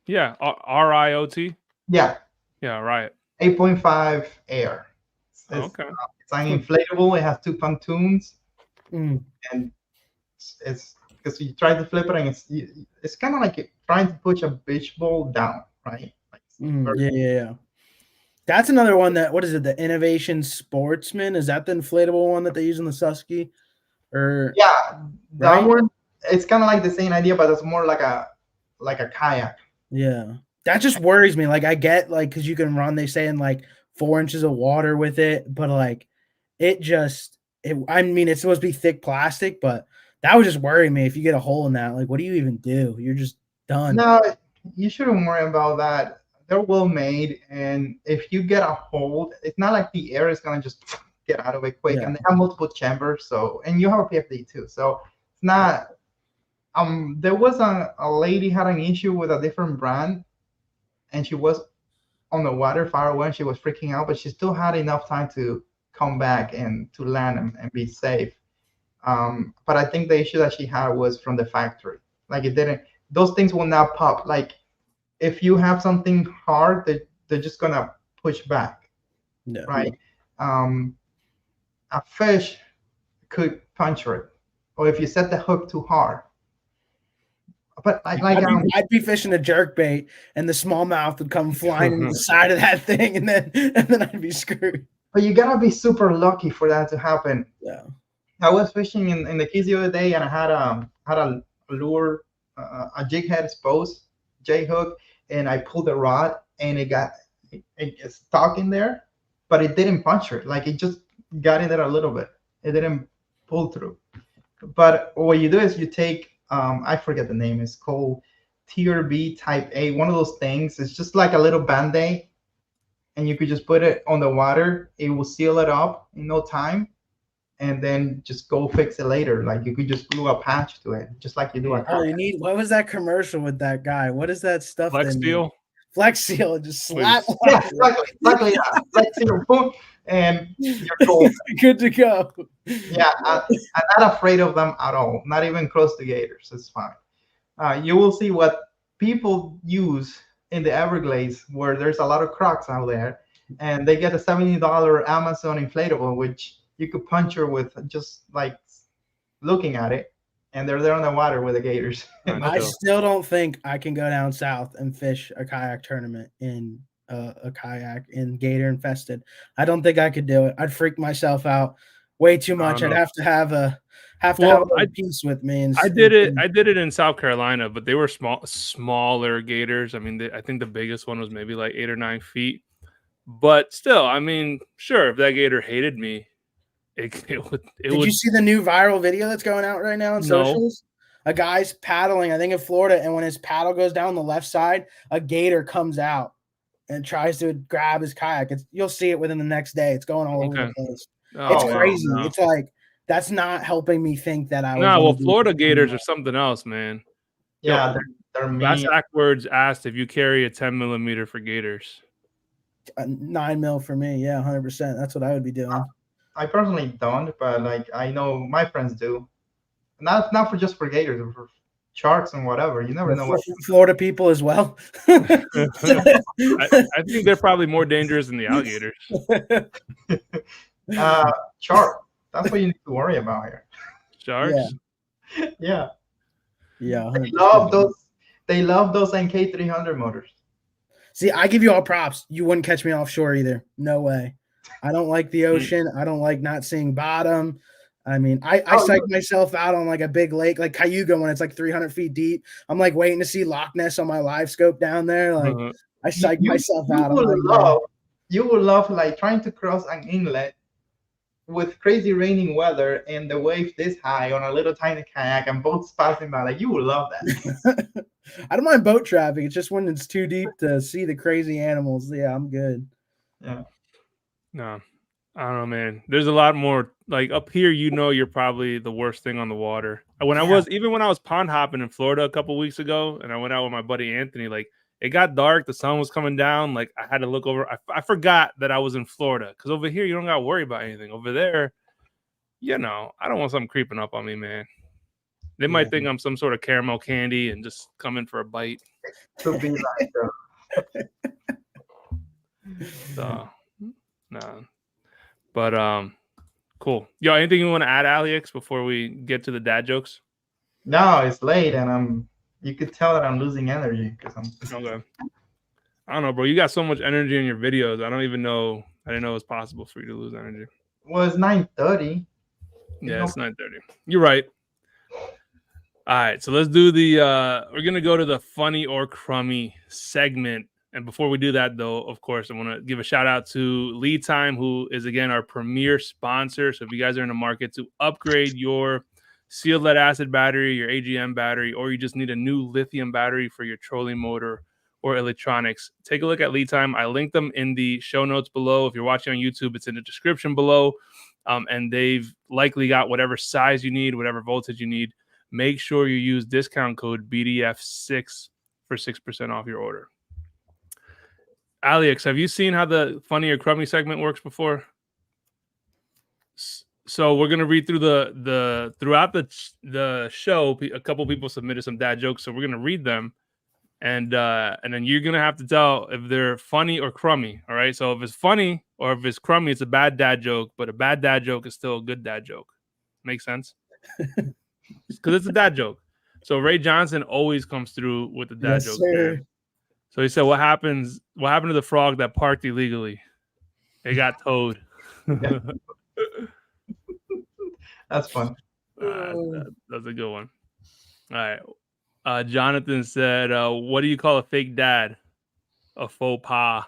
Yeah, RIOT. Yeah, Yeah, Riot. 8.5 Air. Okay. It's an inflatable. It has two pontoons, mm, and it's because you try to flip it, and it's kind of like trying to push a beach ball down, right? Like, yeah. That's another one that what is it? The Innovation Sportsman? Is that the inflatable one that they use in the Susky? Or yeah, that Right? one. It's kind of like the same idea, but it's more like a kayak. yeah. That just worries me. Like I get like because you can run, they say in like 4 inches of water with it, but like I mean it's supposed to be thick plastic, but that would just worry me if you get a hole in that. Like, what do you even do? You're just done. No, you shouldn't worry about that. They're well made, and if you get a hold, it's not like the air is gonna just get out of it quick. Yeah. And they have multiple chambers, so and you have a PFD too, so it's not. There was a lady had an issue with a different brand, and she was on the water far away, and she was freaking out, but she still had enough time to come back and to land and be safe. But I think the issue that she had was from the factory. Like it didn't; those things will not pop. Like if you have something hard, they're just gonna push back, No. right? A fish could puncture it, or if you set the hook too hard. But I'd be fishing a jerk bait, and the smallmouth would come flying into the side of that thing, and then I'd be screwed. but you gotta be super lucky for that to happen. Yeah. I was fishing in the Keys the other day, and I had a lure, a jig head exposed, J hook, and I pulled the rod, and it stuck in there, but it didn't puncture it. Like it just got in there a little bit. It didn't pull through. But what you do is you take I forget the name. It's called TRB Type A. One of those things. It's just like a little Band-Aid, and you could just put it on the water. It will seal it up in no time, and then just go fix it later. Like you could just glue a patch to it, just like you do a Oh, what was that commercial with that guy? What is that stuff? Flex Steel. Flex Seal, just slap. Yeah, exactly. Yeah. Flex Seal, boom, and you're cool. Good to go. Yeah, I'm not afraid of them at all. Not even close to gators. It's fine. You will see what people use in the Everglades, where there's a lot of crocs out there, and they get a $70 Amazon inflatable, which you could puncture with just like looking at it, and they're there on the water with the gators. I still don't think I can go down south and fish a kayak tournament in a kayak in gator infested. I don't think I could do it. I'd freak myself out way too much. I'd have to have a piece with me. And I did it in South Carolina, but they were smaller gators. I mean, I think the biggest one was maybe like 8 or 9 feet. But still, I mean, sure, if that gator hated me, it would. Did you see the new viral video that's going out right now on socials? A guy's paddling, I think in Florida, and when his paddle goes down the left side, a gator comes out and tries to grab his kayak. You'll see it within the next day. It's going all over the place. It's crazy. No. It's like that's not helping me think that I. No, well, Florida gators are something else, man. Yeah, they're mean. Bass Ackwards asked if you carry a 10mm for gators. 9 mil for me, yeah, 100%. That's what I would be doing. I personally don't, but like I know my friends do. Not for just for gators, but for sharks and whatever. You never know. Florida people as well. I think they're probably more dangerous than the alligators. Shark. That's what you need to worry about here. Sharks. Yeah. Yeah. They love those NK 300 motors. See, I give you all props. You wouldn't catch me offshore either. No way. I don't like the ocean. I don't like not seeing bottom. I mean, I psych myself out on like a big lake, like Cayuga, when it's like 300 feet deep. I'm like waiting to see Loch Ness on my live scope down there. Like I psych myself out. You would love like trying to cross an inlet with crazy raining weather and the wave this high on a little tiny kayak and boats passing by. Like you would love that. I don't mind boat traffic. It's just when it's too deep to see the crazy animals. Yeah, I'm good. Yeah. No, I don't know, man. There's a lot more like up here. You're probably the worst thing on the water. When I was pond hopping in Florida a couple weeks ago, and I went out with my buddy Anthony. Like it got dark, the sun was coming down. Like I had to look over. I forgot that I was in Florida because over here you don't got to worry about anything. Over there, I don't want something creeping up on me, man. They might think I'm some sort of caramel candy and just come in for a bite. Could be like So. No, but cool. Yo, anything you want to add, Aliex, before we get to the dad jokes? No, it's late, and you could tell that I'm losing energy because I'm. Okay. I don't know, bro. You got so much energy in your videos. I didn't know it was possible for you to lose energy. Well, it's 9:30. Yeah, it's 9:30. You're right. All right, so let's do we're gonna go to the funny or crummy segment. And before we do that, though, of course, I want to give a shout out to Lead Time, who is, again, our premier sponsor. So if you guys are in the market to upgrade your sealed lead acid battery, your AGM battery, or you just need a new lithium battery for your trolling motor or electronics, take a look at Lead Time. I linked them in the show notes below. If you're watching on YouTube, it's in the description below. And they've likely got whatever size you need, whatever voltage you need. Make sure you use discount code BDF6 for 6% off your order. Aliex, have you seen how the funny or crummy segment works before? So we're gonna read through the throughout the show. A couple people submitted some dad jokes, so we're gonna read them, and then you're gonna have to tell if they're funny or crummy. All right. So if it's funny or if it's crummy, it's a bad dad joke. But a bad dad joke is still a good dad joke. Makes sense? Because it's a dad joke. So Ray Johnson always comes through with the dad Yes, joke. sir. So he said, "What happened to the frog that parked illegally? It got towed." Yeah. That's fun. That's a good one. All right. Jonathan said, "What do you call a fake dad? A faux pas."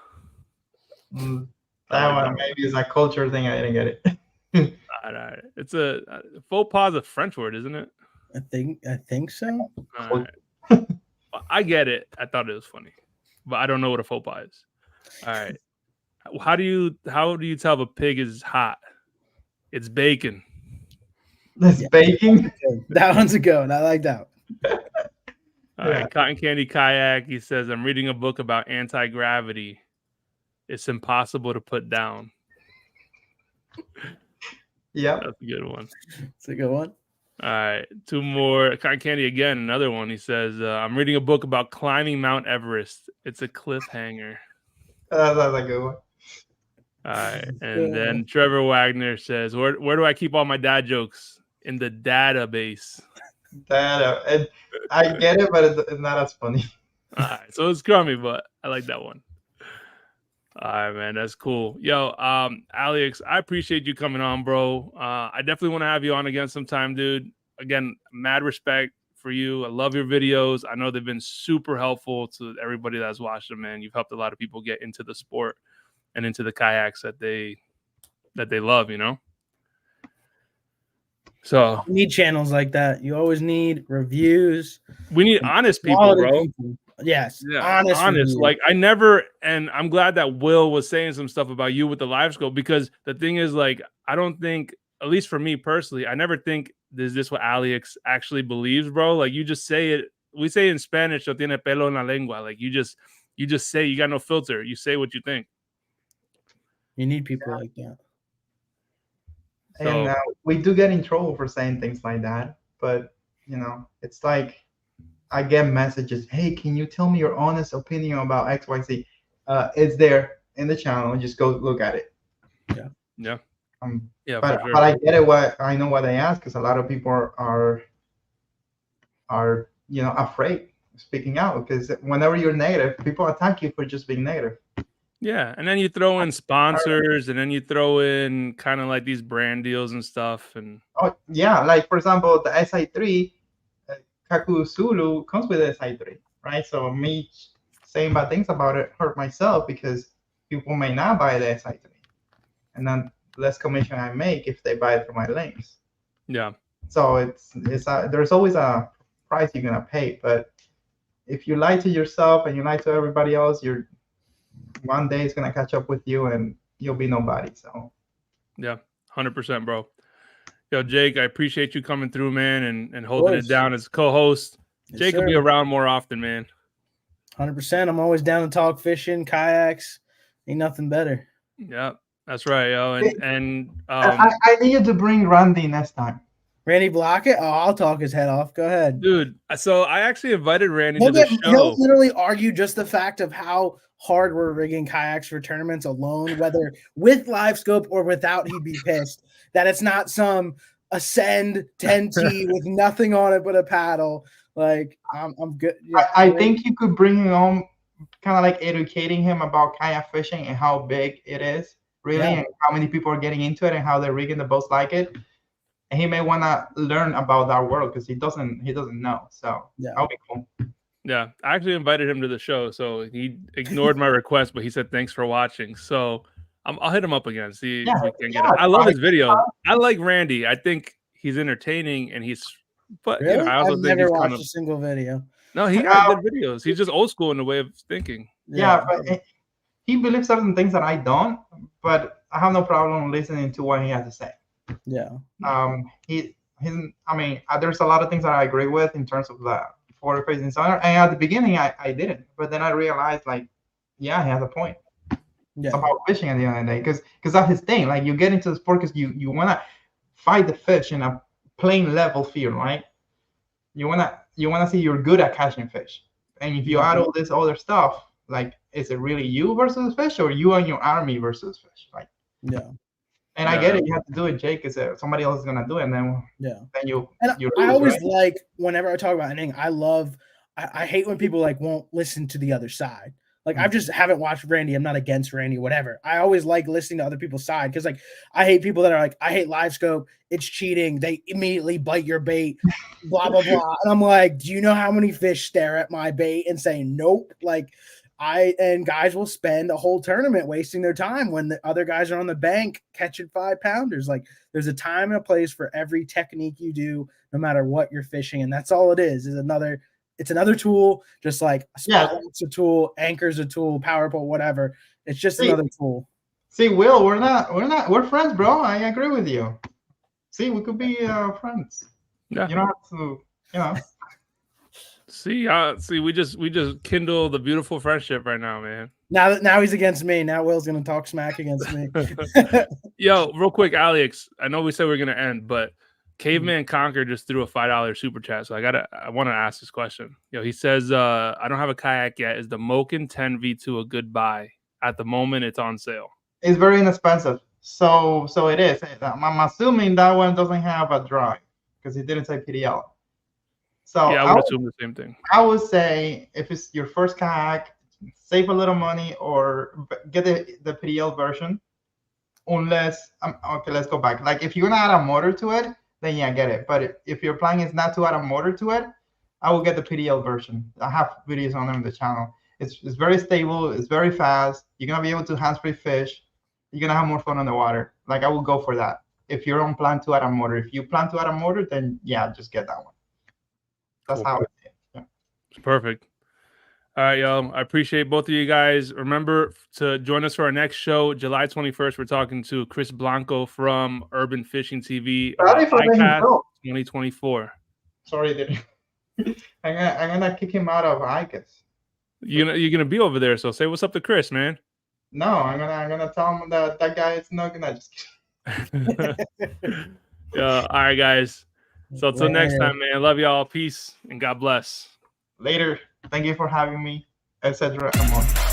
That one maybe is a culture thing. I didn't get it. All right. It's a faux pas is a French word, isn't it? I think so. All right. I get it. I thought it was funny, but I don't know what a faux pas is. All right. How do you tell if a pig is hot? It's bacon. That's baking. That one's a good one. I like that one. All right. Cotton Candy Kayak. He says, "I'm reading a book about anti-gravity. It's impossible to put down." Yeah. That's a good one. It's a good one. All right. Two more. Cotton Candy again. Another one. He says, "I'm reading a book about climbing Mount Everest. It's a cliffhanger." That's a good one. All right. And then Trevor Wagner says, where do I keep all my dad jokes? In the database. And I get it, but it's not as funny. All right. So it's crummy, but I like that one. All right, man. That's cool. Yo, Aliex, I appreciate you coming on, bro. I definitely want to have you on again sometime, dude. Again, mad respect for you. I love your videos. I know they've been super helpful to everybody that's watched them, man. You've helped a lot of people get into the sport and into the kayaks that they love, you know? So You need channels like that. You always need reviews. we need honest people, Quality bro. people. Yes. Yeah, honest. reviews. Like I never, and I'm glad that Will was saying some stuff about you with the live scope, because the thing is, like, I don't think, at least for me personally, I never think is this what Aliex actually believes, bro. Like you just say it. We say in Spanish, "No tiene pelo en la lengua." Like you just say, you got no filter. You say what you think. You need people like that. And we do get in trouble for saying things like that. But, you know, it's like I get messages, "Hey, can you tell me your honest opinion about XYZ?" It's there in the channel. Just go look at it. Yeah. Yeah, for sure. but I get it. I know what they ask, because a lot of people are afraid of speaking out, because whenever you're negative, people attack you for just being negative. Yeah, and then you throw in sponsors, and then you throw in kind of like these brand deals and stuff. And Oh yeah, like for example, the SI3, Kaku Sulu comes with the SI3, right? So me saying bad things about it hurt myself, because people may not buy the SI3, and then less commission I make if they buy it through my links. yeah, So there's always a price you're gonna pay, but if you lie to yourself and you lie to everybody else, one day it's gonna catch up with you and you'll be nobody. So yeah, 100%, bro. Yo, Jake, I appreciate you coming through, man, and holding it down as co-host. Yes, Jake will be around more often, man. 100%. I'm always down to talk fishing, kayaks. Ain't nothing better. Yeah, that's right, yo. And I need you to bring Randy next time. Randy Blockett? Oh, I'll talk his head off. Go ahead. dude, so I actually invited Randy to the He'll show. literally argue just the fact of how hard we're rigging kayaks for tournaments alone, whether with live scope or without. He'd be pissed that it's not some Ascend 10T with nothing on it but a paddle. Like I'm good. Yeah, I think you could bring him on, kind of like educating him about kayak fishing and how big it is, really, and how many people are getting into it and how they're rigging the boats like it. And he may want to learn about that world, because he doesn't know. So that'll be cool. Yeah, I actually invited him to the show, so he ignored my request, but he said thanks for watching. So I'll hit him up again, see if we can get him. I love his videos. I like Randy. I think he's entertaining, and but really? I also I've think never he's watched a single video. No, he got good videos. He's just old school in the way of thinking. Yeah, but he believes certain things that I don't, but I have no problem listening to what he has to say. Yeah. There's a lot of things that I agree with in terms of the forward facing center, and at the beginning I didn't, but then I realized, like, yeah, he has a point. About fishing at the end of the day, because that's his thing. Like, you get into the sport because you want to fight the fish in a plain level field, right? You wanna see you're good at catching fish. And if you add all this other stuff, like, is it really you versus fish, or you and your army versus fish? Like, Yeah. and I get it, you have to do it, Jake, because somebody else is gonna do it, and then you. And you I lose, always right? like, whenever I talk about anything, I hate when people like won't listen to the other side. Like, I just haven't watched Randy. I'm not against Randy, whatever. I always like listening to other people's side, because like I hate people that are like, I hate live scope. It's cheating. They immediately bite your bait, blah blah blah. And I'm like, do you know how many fish stare at my bait and say nope? Like, and guys will spend a whole tournament wasting their time when the other guys are on the bank catching 5-pounders. Like, there's a time and a place for every technique you do, no matter what you're fishing, and that's all it is it's another tool, just like a spotlight's a tool, anchor's a tool, power pole, whatever. It's just another tool. See, Will, we're friends, bro. I agree with you. See, we could be friends. Yeah. You don't have to, you know. See, we just kindle the beautiful friendship right now, man. Now he's against me. Now Will's gonna talk smack against me. Yo, real quick, Aliex. I know we said we are gonna end, but Caveman Conquer just threw a $5 super chat, so I want to ask this question. He says, I don't have a kayak yet. Is the Moken 10 V2 a good buy? At the moment, it's on sale. It's very inexpensive, so it is. I'm assuming that one doesn't have a drive because it didn't say PDL. So yeah, I would assume the same thing. I would say if it's your first kayak, save a little money or get the PDL version. Unless okay, let's go back. Like, if you're gonna add a motor to it, then yeah, get it. But if your plan is not to add a motor to it, I will get the PDL version. I have videos on them on the channel. It's very stable. It's very fast. You're gonna be able to hands-free fish. You're gonna have more fun on the water. Like, I will go for that. If you don't plan to add a motor, if you plan to add a motor, then yeah, just get that one. That's Cool. how it is. Yeah. Perfect. All right, y'all. I appreciate both of you guys. Remember to join us for our next show, July 21st. We're talking to Chris Blanco from Urban Fishing TV. Sorry for letting him go. 2024. Sorry, I'm gonna kick him out of ICAS. You're gonna be over there, so say what's up to Chris, man. No, I'm gonna tell him that guy is not gonna just. Yeah. All right, guys. So until next time, man. Love y'all. Peace and God bless. Later. Thank you for having me, etc. and more.